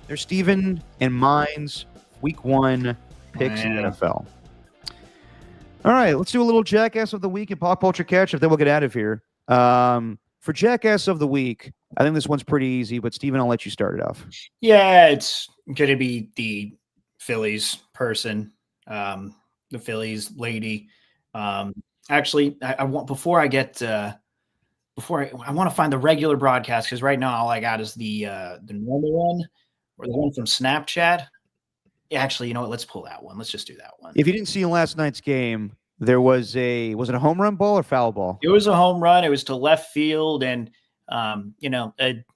S1: There's Steven and mine's Week 1 picks in the NFL. All right, let's do a little Jackass of the Week and Pop Culture Catch-Up, then we'll get out of here. For Jackass of the Week, I think this one's pretty easy, but Steven, I'll let you start it off.
S2: Yeah, it's going to be the Phillies person, the Phillies lady. Actually, I want I want to find the regular broadcast, because right now all I got is the normal one or the one from Snapchat. Actually, you know what? Let's pull that one. Let's just do that one.
S1: If you didn't see last night's game, there was it a home run ball or foul ball?
S2: It was a home run. It was to left field, and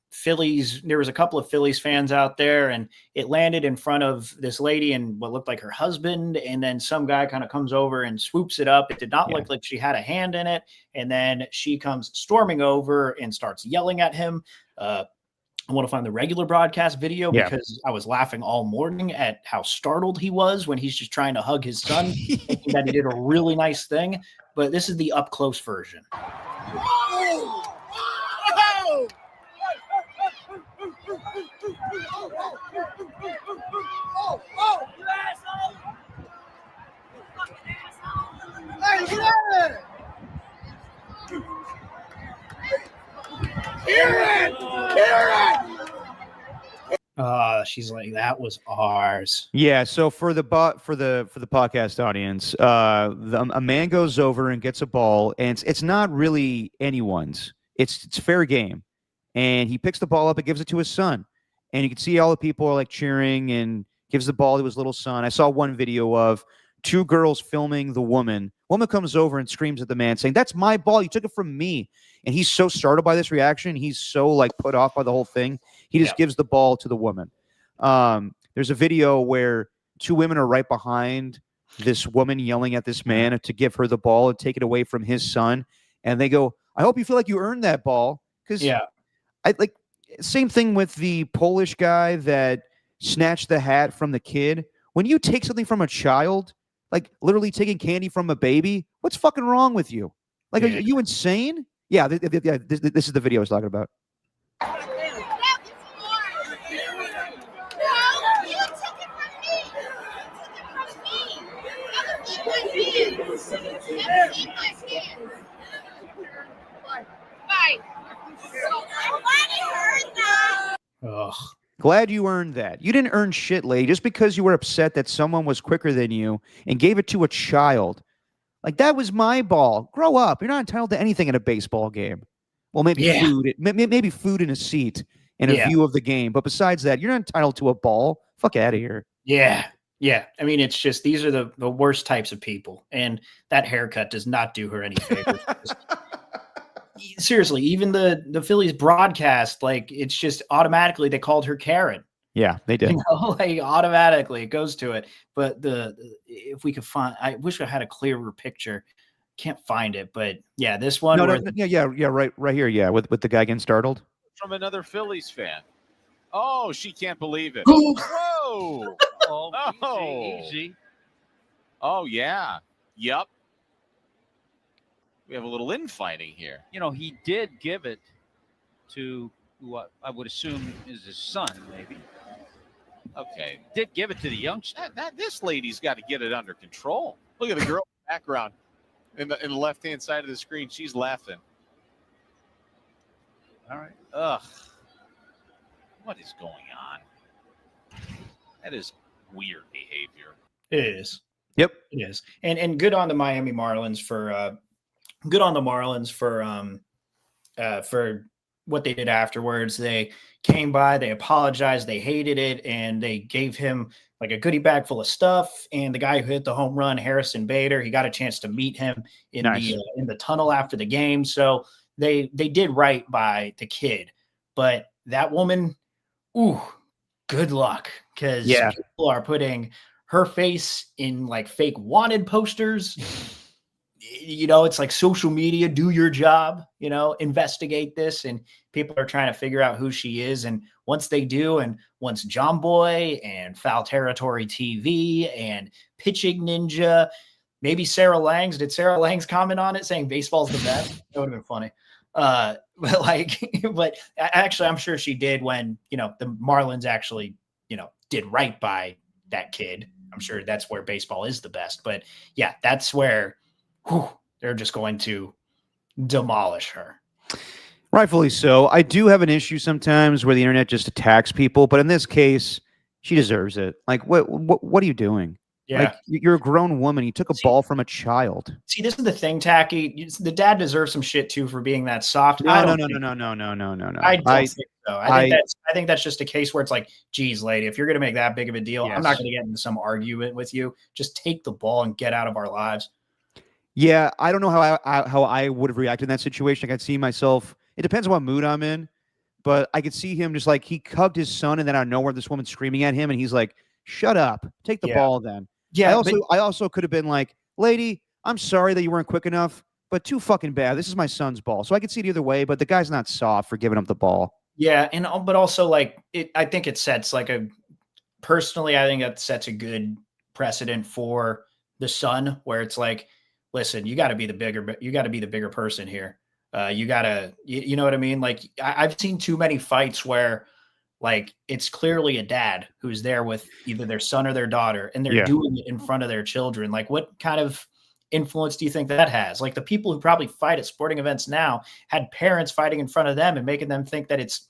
S2: Phillies. There was a couple of Phillies fans out there, and it landed in front of this lady and what looked like her husband. And then some guy kind of comes over and swoops it up. It did not look like she had a hand in it. And then she comes storming over and starts yelling at him. I want to find the regular broadcast video because I was laughing all morning at how startled he was when he's just trying to hug his son, thinking that he did a really nice thing. But this is the up close version. She's like, that was ours.
S1: Yeah. So for the podcast audience, a man goes over and gets a ball, and it's not really anyone's. It's fair game, and he picks the ball up and gives it to his son, and you can see all the people are like cheering and gives the ball to his little son. I saw one video of two girls filming the woman. Woman comes over and screams at the man, saying, "That's my ball. You took it from me." And he's so startled by this reaction. He's so like put off by the whole thing. He just gives the ball to the woman. There's a video where two women are right behind this woman yelling at this man to give her the ball and take it away from his son. And they go, "I hope you feel like you earned that ball." Because I like same thing with the Polish guy that snatched the hat from the kid. When you take something from a child, like literally taking candy from a baby, what's fucking wrong with you? Like, are you insane? Yeah, this is the video I was talking about.
S2: Ugh.
S1: Glad you earned that. You didn't earn shit, lady, just because you were upset that someone was quicker than you and gave it to a child. Like, that was my ball. Grow up. You're not entitled to anything in a baseball game. Well, maybe food. Maybe food in a seat and a view of the game. But besides that, you're not entitled to a ball. Fuck out of here.
S2: Yeah. Yeah. I mean, it's just these are the worst types of people. And that haircut does not do her any favors. Seriously, even the Phillies broadcast, like, it's just automatically they called her Karen.
S1: Yeah, they did.
S2: You know, like automatically it goes to it. But if we could find, I wish I had a clearer picture. Can't find it, but yeah, this one.
S1: Right here, yeah, with the guy getting startled.
S3: From another Phillies fan. Oh, she can't believe it. Whoa! Easy. Oh yeah. Yep. We have a little infighting here.
S8: You know, he did give it to what I would assume is his son, maybe.
S3: Okay.
S8: Did give it to the youngster.
S3: This lady's got to get it under control. Look at the girl in the background in the left-hand side of the screen. She's laughing.
S8: All right.
S3: Ugh. What is going on? That is weird behavior.
S2: It is.
S1: Yep.
S2: It is. And good on the Miami Marlins for what they did afterwards. They came by, they apologized, they hated it, and they gave him like a goodie bag full of stuff. And the guy who hit the home run, Harrison Bader, he got a chance to meet him in the tunnel after the game. So they did right by the kid. But that woman, ooh, good luck, because
S1: Yeah.
S2: people are putting her face in like fake wanted posters. It's like social media, do your job, investigate this. And people are trying to figure out who she is. And once they do, and once John Boy and Foul Territory TV and Pitching Ninja, maybe Sarah Langs, did Sarah Langs comment on it saying baseball's the best? That would have been funny. But actually, I'm sure she did when, the Marlins actually, did right by that kid. I'm sure that's where baseball is the best. But yeah, that's where they're just going to demolish her.
S1: Rightfully so. I do have an issue sometimes where the internet just attacks people, but in this case, she deserves it. Like, what are you doing?
S2: Yeah.
S1: Like, you're a grown woman. You took a ball from a child.
S2: See, this is the thing, Tacky. The dad deserves some shit too for being that soft.
S1: No.
S2: I don't think so. I think that's just a case where it's like, geez, lady, if you're going to make that big of a deal, I'm not going to get into some argument with you. Just take the ball and get out of our lives.
S1: Yeah, I don't know how I would have reacted in that situation. I could see myself. It depends on what mood I'm in, but I could see him just like he hugged his son, and then out of nowhere, this woman's screaming at him, and he's like, "Shut up! Take the ball, then."
S2: Yeah.
S1: I also could have been like, "Lady, I'm sorry that you weren't quick enough, but too fucking bad. This is my son's ball." So I could see it either way, but the guy's not soft for giving up the ball.
S2: Yeah, but also like I think it sets like personally, I think that sets a good precedent for the son, where it's like, listen, you got to be the bigger person here. You gotta, you know what I mean? Like I've seen too many fights where like it's clearly a dad who's there with either their son or their daughter, and they're doing it in front of their children. Like, what kind of influence do you think that has? Like, the people who probably fight at sporting events now had parents fighting in front of them and making them think that it's,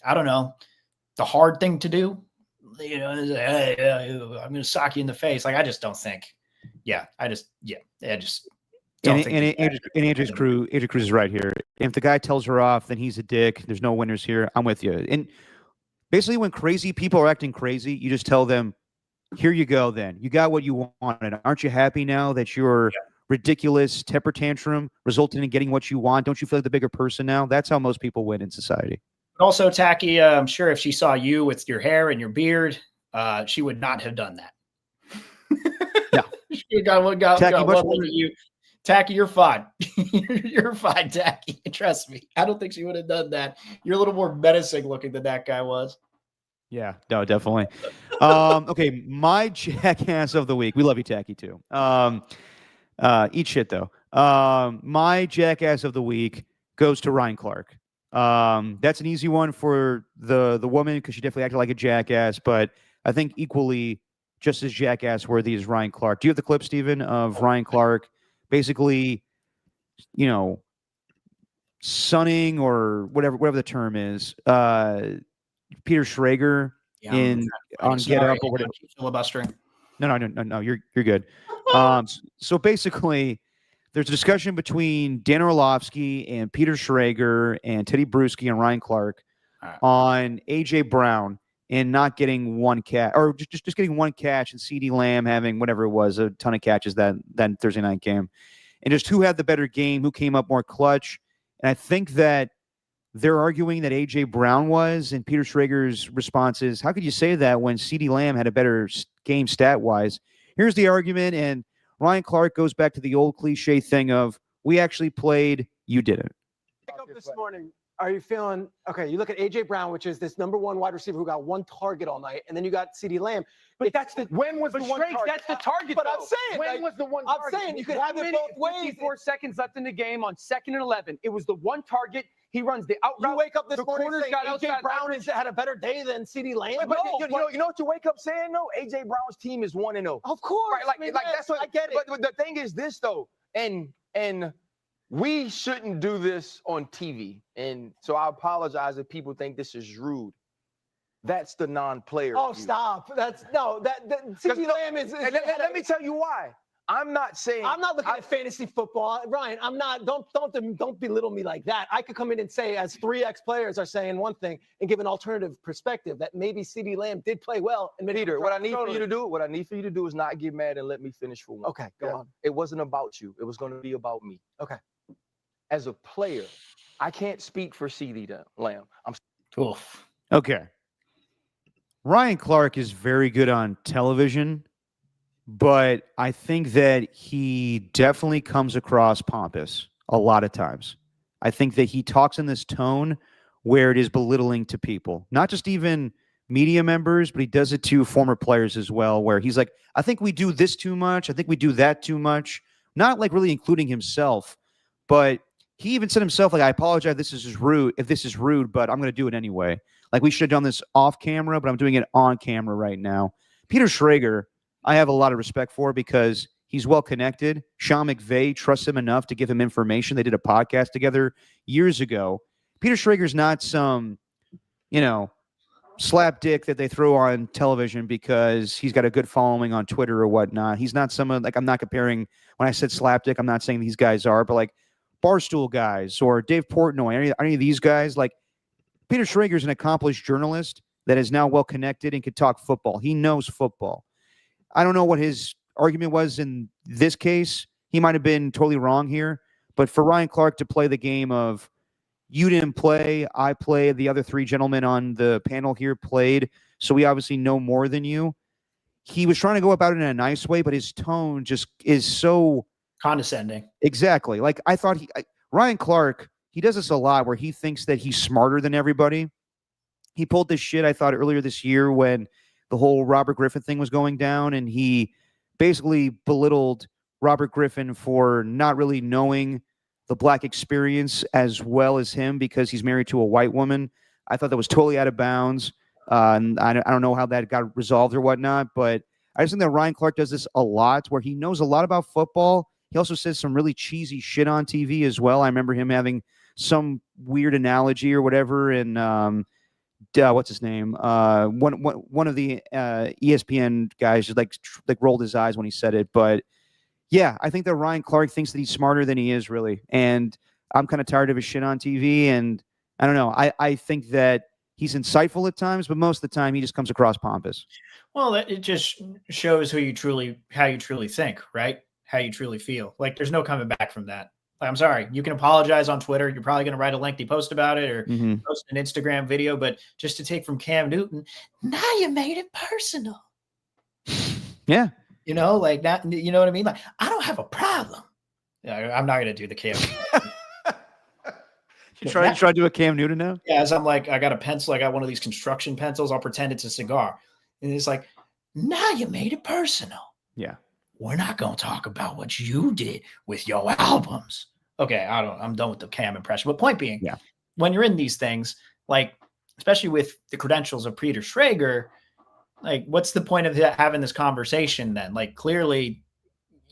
S2: I don't know, the hard thing to do. Hey, I'm going to sock you in the face. Like, I just don't think.
S1: Andrew Cruz is right here. If the guy tells her off, then he's a dick. There's no winners here. I'm with you. And basically, when crazy people are acting crazy, you just tell them, here you go, then. You got what you wanted. Aren't you happy now that your ridiculous temper tantrum resulted in getting what you want? Don't you feel like the bigger person now? That's how most people win in society.
S2: Also, Tacky, I'm sure if she saw you with your hair and your beard, she would not have done that.
S1: No.
S2: She got you. Tacky, you're fine. You're fine, Tacky. Trust me. I don't think she would have done that. You're a little more menacing looking than that guy was.
S1: Yeah, no, definitely. Okay, my jackass of the week. We love you, Tacky, too. Eat shit, though. My jackass of the week goes to Ryan Clark. That's an easy one for the woman because she definitely acted like a jackass, but I think equally just as jackass worthy as Ryan Clark. Do you have the clip, Steven, of Ryan Clark basically, sunning or whatever the term is, Peter Schrager on Get Up or whatever.
S2: Filibustering.
S1: No, you're good. So basically, there's a discussion between Dan Orlovsky and Peter Schrager and Teddy Bruschi and Ryan Clark on AJ Brown and not getting one catch, or just getting one catch, and CeeDee Lamb having whatever it was, a ton of catches that Thursday night game, and just who had the better game, who came up more clutch. And I think that they're arguing that AJ Brown was, and Peter Schrager's response is, how could you say that when CeeDee Lamb had a better game stat-wise? Here's the argument, and Ryan Clark goes back to the old cliche thing of, we actually played, you didn't.
S9: Wake up this morning. Are you feeling okay? You look at AJ Brown, which is this number one wide receiver who got one target all night, and then you got CeeDee Lamb. But that's the
S10: when was the one target? That's the target.
S9: But
S10: though.
S9: I'm saying
S10: when was the one target?
S9: I'm saying you could have it both ways.
S10: 54 seconds left in the game on 2nd and 11. It was the one target. He runs the out route.
S9: You wake up this morning saying
S10: got
S9: AJ Brown had a better day than CeeDee Lamb.
S10: But you know what you wake up saying though? AJ Brown's team is 1-0.
S9: Of course,
S10: right? Like that's what
S9: I get it.
S10: But the thing is this though, and we shouldn't do this on TV. And so I apologize if people think this is rude. That's the non-player.
S9: Oh, view. Stop! That's no. That CeeDee Lamb is.
S10: And let me tell you why. I'm not looking at fantasy football,
S9: Ryan. I'm not. Don't belittle me like that. I could come in and say, as 3X players are saying one thing, and give an alternative perspective that maybe CeeDee Lamb did play well. And
S10: Peter, what I need for you to do is not get mad and let me finish for one.
S9: Okay, go on.
S10: It wasn't about you. It was going to be about me.
S9: Okay.
S10: As a player, I can't speak for CeeDee Lamb.
S2: Oof.
S1: Okay. Ryan Clark is very good on television, but I think that he definitely comes across pompous a lot of times. I think that he talks in this tone where it is belittling to people, not just even media members, but he does it to former players as well, where he's like, I think we do this too much. I think we do that too much. Not like really including himself, but he even said himself, like, I apologize if this is rude, but I'm going to do it anyway. Like, we should have done this off camera, but I'm doing it on camera right now. Peter Schrager, I have a lot of respect for because he's well connected. Sean McVay trusts him enough to give him information. They did a podcast together years ago. Peter Schrager's not some, slap dick that they throw on television because he's got a good following on Twitter or whatnot. He's not someone, like, I'm not comparing, when I said slap dick, I'm not saying these guys are, but like Barstool guys or Dave Portnoy, any of these guys, like Peter Schrager's an accomplished journalist that is now well connected and can talk football. He knows football. I don't know what his argument was in this case. He might have been totally wrong here, but for Ryan Clark to play the game of you didn't play, I played, the other three gentlemen on the panel here played, so we obviously know more than you. He was trying to go about it in a nice way, but his tone just is so
S2: condescending.
S1: Exactly. Like, I thought Ryan Clark, he does this a lot where he thinks that he's smarter than everybody. He pulled this shit, I thought, earlier this year when the whole Robert Griffin thing was going down, and he basically belittled Robert Griffin for not really knowing the black experience as well as him because he's married to a white woman. I thought that was totally out of bounds. And I don't know how that got resolved or whatnot, but I just think that Ryan Clark does this a lot where he knows a lot about football. He also says some really cheesy shit on TV as well. I remember him having some weird analogy or whatever, and what's his name? One of the ESPN guys just like rolled his eyes when he said it. But yeah, I think that Ryan Clark thinks that he's smarter than he is really, and I'm kind of tired of his shit on TV. And I don't know. I think that he's insightful at times, but most of the time he just comes across pompous.
S2: Well, it just shows how you truly think, right? How you truly feel. Like, there's no coming back from that. Like, I'm sorry. You can apologize on Twitter. You're probably going to write a lengthy post about it or post an Instagram video, but just to take from Cam Newton, now you made it personal.
S1: Yeah.
S2: Like that, you know what I mean? Like, I don't have a problem. I'm not going to do the Cam.
S1: You try to do a Cam Newton now?
S2: Yeah, as I'm like, I got a pencil. I got one of these construction pencils. I'll pretend it's a cigar. And it's like, now you made it personal.
S1: Yeah.
S2: We're not going to talk about what you did with your albums. Okay, I'm done with the Cam impression. But point being, when you're in these things, like, especially with the credentials of Peter Schrager, like, what's the point of having this conversation then? Like, clearly,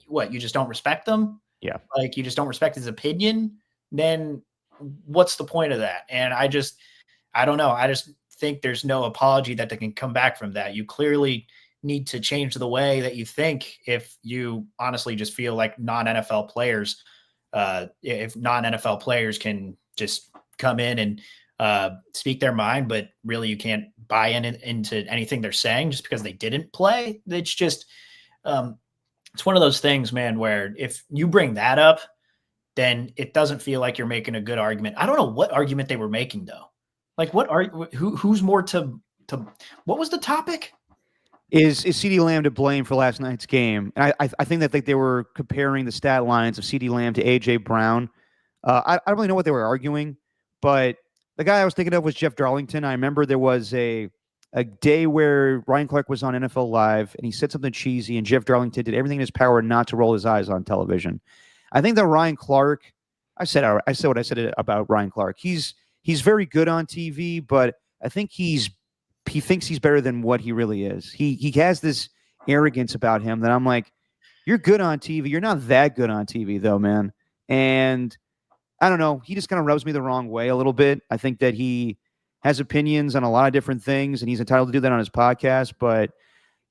S2: what, you just don't respect them?
S1: Yeah.
S2: Like, you just don't respect his opinion? Then what's the point of that? And I don't know. I just think there's no apology that they can come back from that. You clearly need to change the way that you think if you honestly just feel like non-NFL players, if non-NFL players can just come in and speak their mind, but really you can't buy into anything they're saying just because they didn't play. It's just, it's one of those things, man, where if you bring that up, then it doesn't feel like you're making a good argument. I don't know what argument they were making though. Like, who's more to what was the topic?
S1: Is CeeDee Lamb to blame for last night's game? And I think that they were comparing the stat lines of CeeDee Lamb to A.J. Brown. I don't really know what they were arguing, but the guy I was thinking of was Jeff Darlington. I remember there was a day where Ryan Clark was on NFL Live, and he said something cheesy, and Jeff Darlington did everything in his power not to roll his eyes on television. I think that Ryan Clark, I said what I said about Ryan Clark. He's very good on TV, but I think he thinks he's better than what he really is. He has this arrogance about him that I'm like, you're good on TV. You're not that good on TV though, man. And I don't know. He just kind of rubs me the wrong way a little bit. I think that he has opinions on a lot of different things, and he's entitled to do that on his podcast. But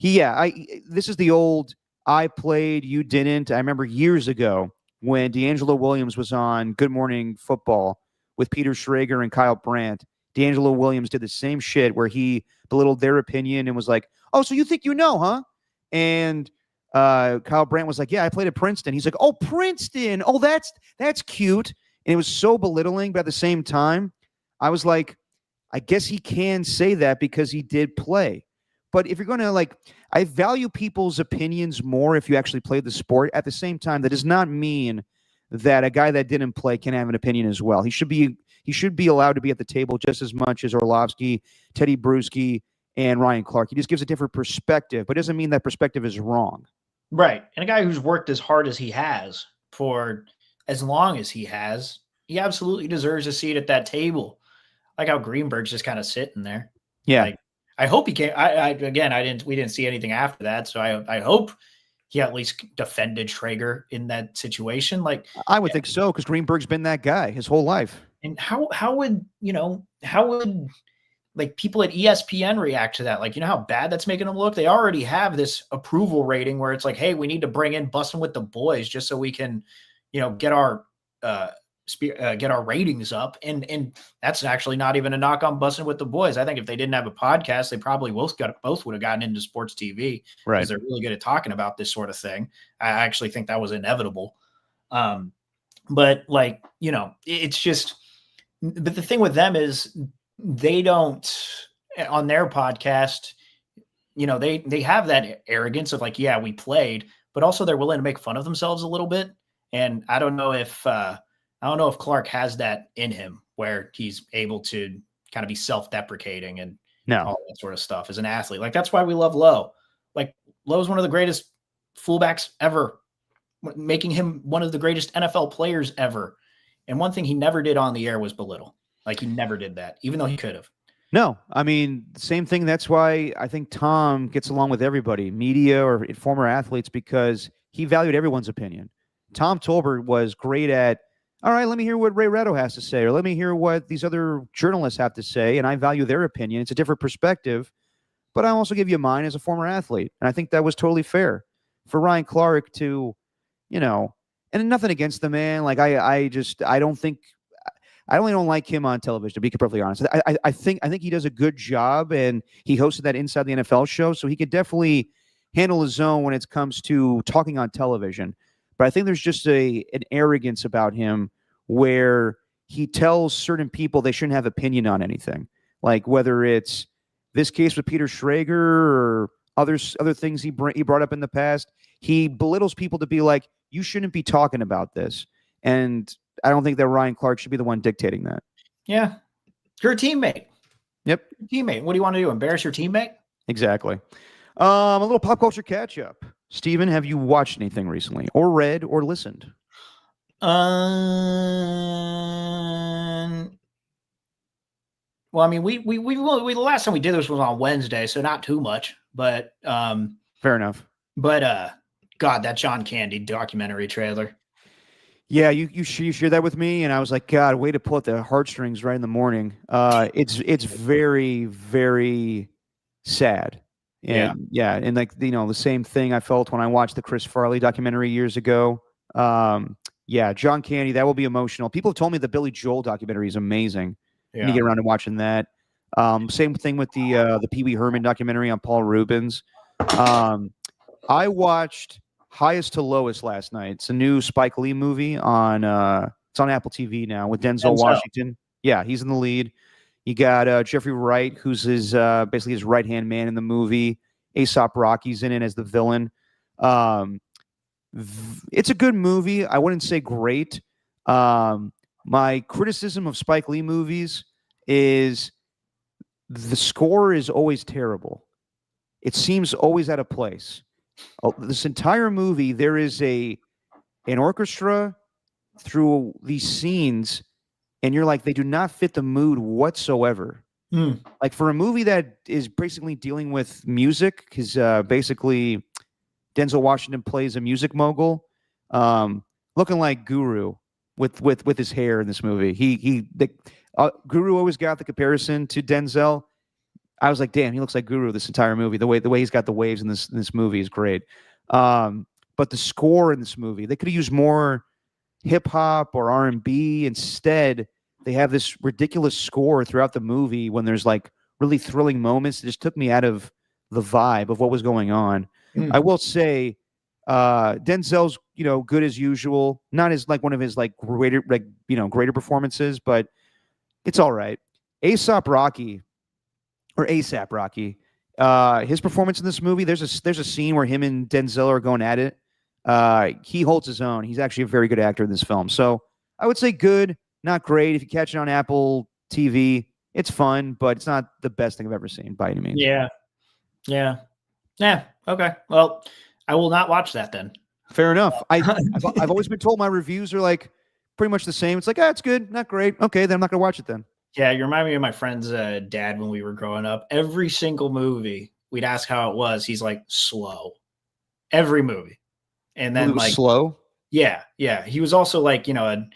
S1: this is the old I played, you didn't. I remember years ago when D'Angelo Williams was on Good Morning Football with Peter Schrager and Kyle Brandt. D'Angelo Williams did the same shit where he belittled their opinion and was like, oh, so you think you know, huh? And Kyle Brandt was like, yeah, I played at Princeton. He's like, oh, Princeton. Oh, that's cute. And it was so belittling, but at the same time, I was like, I guess he can say that because he did play. But if you're going to I value people's opinions more if you actually play the sport. At the same time, that does not mean that a guy that didn't play can have an opinion as well. He should be allowed to be at the table just as much as Orlovsky, Teddy Bruschi, and Ryan Clark. He just gives a different perspective, but doesn't mean that perspective is wrong.
S2: Right. And a guy who's worked as hard as he has for as long as he absolutely deserves a seat at that table. Like how Greenberg's just kind of sitting there.
S1: Yeah.
S2: I hope he can. We didn't see anything after that. So I hope he at least defended Traeger in that situation.
S1: I would think so, because Greenberg's been that guy his whole life.
S2: And how would people at ESPN react to that? How bad that's making them look? They already have this approval rating where it's like, hey, we need to bring in Bussin' with the Boys just so we can, get our ratings up. And that's actually not even a knock on Bussin' with the Boys. I think if they didn't have a podcast, they probably both would have gotten into sports TV,
S1: right?
S2: Because they're really good at talking about this sort of thing. I actually think that was inevitable. But it's just, but the thing with them is they don't, on their podcast, they have that arrogance of yeah, we played, but also they're willing to make fun of themselves a little bit. And I don't know if Clark has that in him where he's able to kind of be self-deprecating and all that sort of stuff as an athlete. That's why we love Lowe. Lowe's one of the greatest fullbacks ever, making him one of the greatest NFL players ever. And one thing he never did on the air was belittle. He never did that, even though he could have.
S1: No, I mean, same thing. That's why I think Tom gets along with everybody, media or former athletes, because he valued everyone's opinion. Tom Tolbert was great at, all right, let me hear what Ray Ratto has to say, or let me hear what these other journalists have to say, and I value their opinion. It's a different perspective, but I also give you mine as a former athlete, and I think that was totally fair for Ryan Clark to, and nothing against the man. I only don't like him on television, to be perfectly honest. I think he does a good job, and he hosted that Inside the NFL show, so he could definitely handle his own when it comes to talking on television. But I think there's just an arrogance about him where he tells certain people they shouldn't have opinion on anything, whether it's this case with Peter Schrager or other things he brought up in the past. He belittles people to be like, you shouldn't be talking about this, and I don't think that Ryan Clark should be the one dictating that.
S2: Yeah. You're a teammate.
S1: Yep.
S2: Teammate. What do you want to do? Embarrass your teammate?
S1: Exactly. A little pop culture catch up. Steven, have you watched anything recently, or read, or listened?
S2: Well, I mean, we the last time we did this was on Wednesday, so not too much, but
S1: fair enough.
S2: But God, that John Candy documentary trailer.
S1: Yeah, you shared that with me, and I was like, God, way to pull at the heartstrings right in the morning. It's very, very sad. And and the same thing I felt when I watched the Chris Farley documentary years ago. John Candy, that will be emotional. People have told me the Billy Joel documentary is amazing. Yeah. You get around to watching that. Same thing with the Pee Wee Herman documentary on Paul Rubens. I watched Highest to Lowest last night. It's a new Spike Lee movie on it's on Apple TV now with Denzel Washington. Yeah, he's in the lead. You got Jeffrey Wright, who's his basically his right-hand man in the movie. Aesop Rocky's in it as the villain. It's a good movie. I wouldn't say great. My criticism of Spike Lee movies is the score is always terrible. It seems always out of place. This entire movie, there is an orchestra through these scenes, and you're like, they do not fit the mood whatsoever. Like for a movie that is basically dealing with music, because basically Denzel Washington plays a music mogul, looking like Guru with his hair in this movie. Guru always got the comparison to Denzel. I was like, damn, he looks like Guru this entire movie. The way he's got the waves in this movie is great. But the score in this movie, they could have used more hip hop or R&B. Instead, they have this ridiculous score throughout the movie when there's like really thrilling moments. It just took me out of the vibe of what was going on. I will say, Denzel's good as usual. Not as like one of his like greater performances, but it's all right. ASAP Rocky, his performance in this movie, there's a scene where him and Denzel are going at it. He holds his own. He's actually a very good actor in this film. So I would say good, not great. If you catch it on Apple TV, it's fun, but it's not the best thing I've ever seen by any means.
S2: Yeah. Okay. Well, I will not watch that then.
S1: Fair enough. I've always been told my reviews are like pretty much the same. It's like, it's good, not great. Okay, then I'm not gonna watch it then.
S2: Yeah, you remind me of my friend's dad when we were growing up. Every single movie, we'd ask how it was. He's like, slow. Every movie. And then like
S1: slow.
S2: Yeah. He was also like, a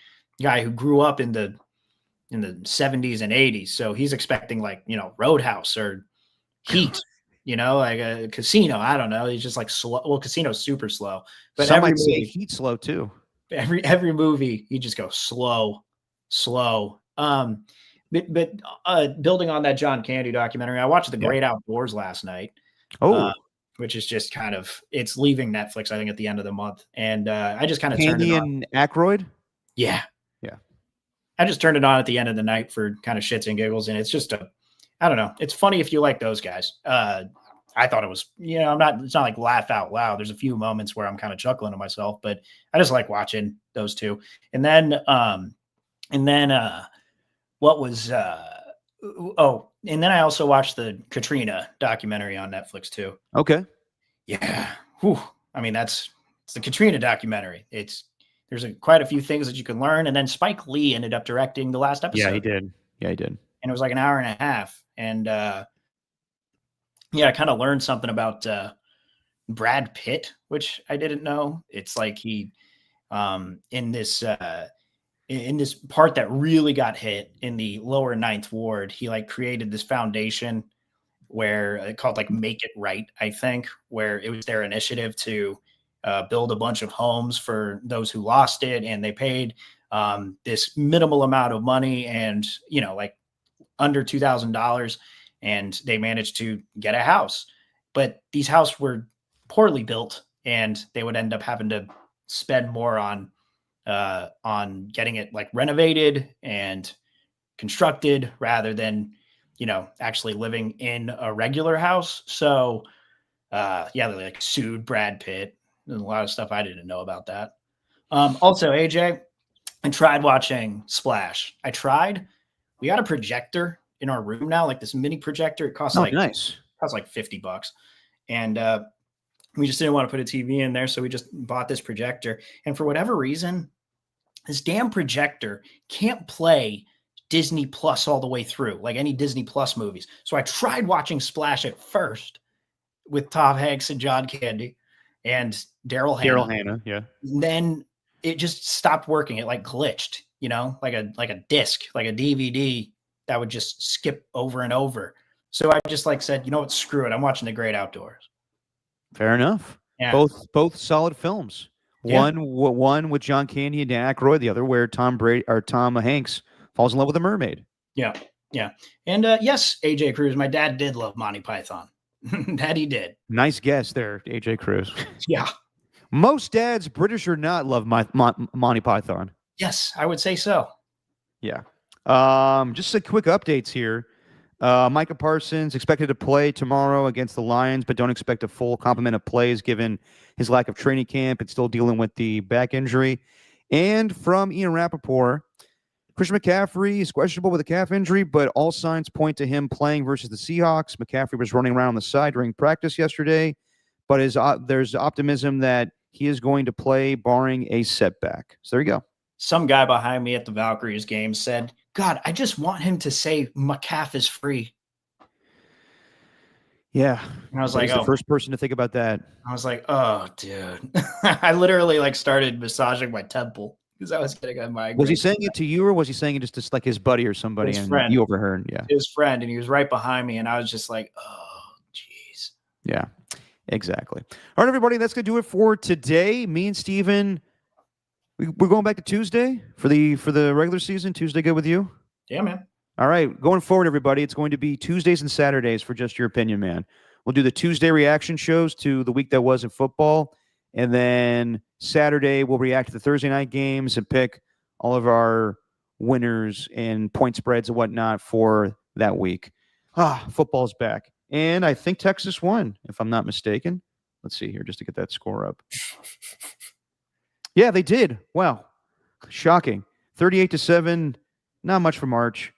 S2: guy who grew up in the 70s and 80s. So he's expecting like, Roadhouse or Heat, like a Casino. I don't know. He's just like slow. Well, Casino's super slow. But
S1: Some
S2: every
S1: might say
S2: movie,
S1: Heat slow too.
S2: every movie, he just goes slow. But building on that John Candy documentary, I watched The Great Outdoors last night. Which is just kind of, it's leaving Netflix, I think, at the end of the month. And I just kind of turned it on.
S1: Candy and Aykroyd?
S2: Yeah. I just turned it on at the end of the night for kind of shits and giggles. And it's just I don't know. It's funny if you like those guys. I thought it was, it's not like laugh out loud. There's a few moments where I'm kind of chuckling to myself, but I just like watching those two. And then what was, and then I also watched the Katrina documentary on Netflix too.
S1: Okay.
S2: Yeah. Whew. I mean, it's the Katrina documentary. There's quite a few things that you can learn. And then Spike Lee ended up directing the last episode.
S1: Yeah, he did. And
S2: it was like an hour and a half. And I kind of learned something about Brad Pitt, which I didn't know. It's like he, in this part that really got hit in the lower Ninth Ward, he like created this foundation where called like Make It Right, I think, where it was their initiative to build a bunch of homes for those who lost it. And they paid this minimal amount of money and, like under $2,000, and they managed to get a house. But these houses were poorly built and they would end up having to spend more on getting it like renovated and constructed rather than, actually living in a regular house. So, they like sued Brad Pitt and a lot of stuff I didn't know about that. Also, AJ, I tried watching Splash. We got a projector in our room now, like this mini projector. It costs
S1: nice.
S2: Costs like $50. And we just didn't want to put a TV in there. So we just bought this projector. And for whatever reason, this damn projector can't play Disney Plus all the way through, like any Disney Plus movies. So I tried watching Splash at first with Tom Hanks and John Candy and Daryl Hannah.
S1: Yeah.
S2: And then it just stopped working. It like glitched, like a disc, like a DVD that would just skip over and over. So I just like said, you know what, screw it. I'm watching The Great Outdoors.
S1: Fair enough.
S2: Yeah.
S1: Both solid films.
S2: Yeah.
S1: One with John Candy and Dan Aykroyd, the other where Tom Hanks falls in love with a mermaid.
S2: Yeah. And yes, AJ Cruz, my dad did love Monty Python. That he did. Nice
S1: guess there, AJ Cruz.
S2: Yeah.
S1: Most dads, British or not, love Monty Python.
S2: Yes, I would say so.
S1: Yeah. Just a quick updates here. Micah Parsons expected to play tomorrow against the Lions, but don't expect a full complement of plays given his lack of training camp and still dealing with the back injury. And from Ian Rappaport, Christian McCaffrey is questionable with a calf injury, but all signs point to him playing versus the Seahawks. McCaffrey was running around on the side during practice yesterday, but there's optimism that he is going to play barring a setback. So there you go.
S2: Some guy behind me at the Valkyries game said, God, I just want him to say McCaff is free.
S1: Yeah.
S2: And I was
S1: like,
S2: the
S1: first person to think about that.
S2: I was like, oh, dude. I literally like started massaging my temple because I was getting a migraine.
S1: Was he saying it to you or was he saying it just to like his buddy or somebody
S2: his
S1: and
S2: friend.
S1: You overheard? Yeah.
S2: His friend. And he was right behind me. And I was just like, oh, geez.
S1: Yeah, exactly. All right, everybody. That's going to do it for today. Me and Steven, we're going back to Tuesday for the regular season. Tuesday good with you?
S2: Yeah, man.
S1: All right. Going forward, everybody, it's going to be Tuesdays and Saturdays for Just Your Opinion, man. We'll do the Tuesday reaction shows to the week that was in football. And then Saturday, we'll react to the Thursday night games and pick all of our winners and point spreads and whatnot for that week. Football's back. And I think Texas won, if I'm not mistaken. Let's see here just to get that score up. Yeah, they did. Wow. Shocking. 38-7. Not much for March.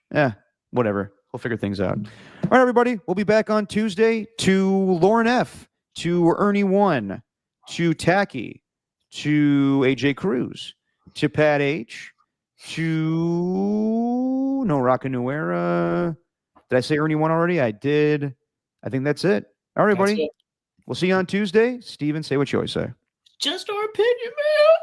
S1: Whatever. We'll figure things out. All right, everybody. We'll be back on Tuesday. To Lauren F., to Ernie 1, to Tacky, to AJ Cruz, to Pat H., to Rocka New Era. Did I say Ernie 1 already? I did. I think that's it. All right, everybody. We'll see you on Tuesday. Steven, say what you always say.
S2: Just our opinion, man.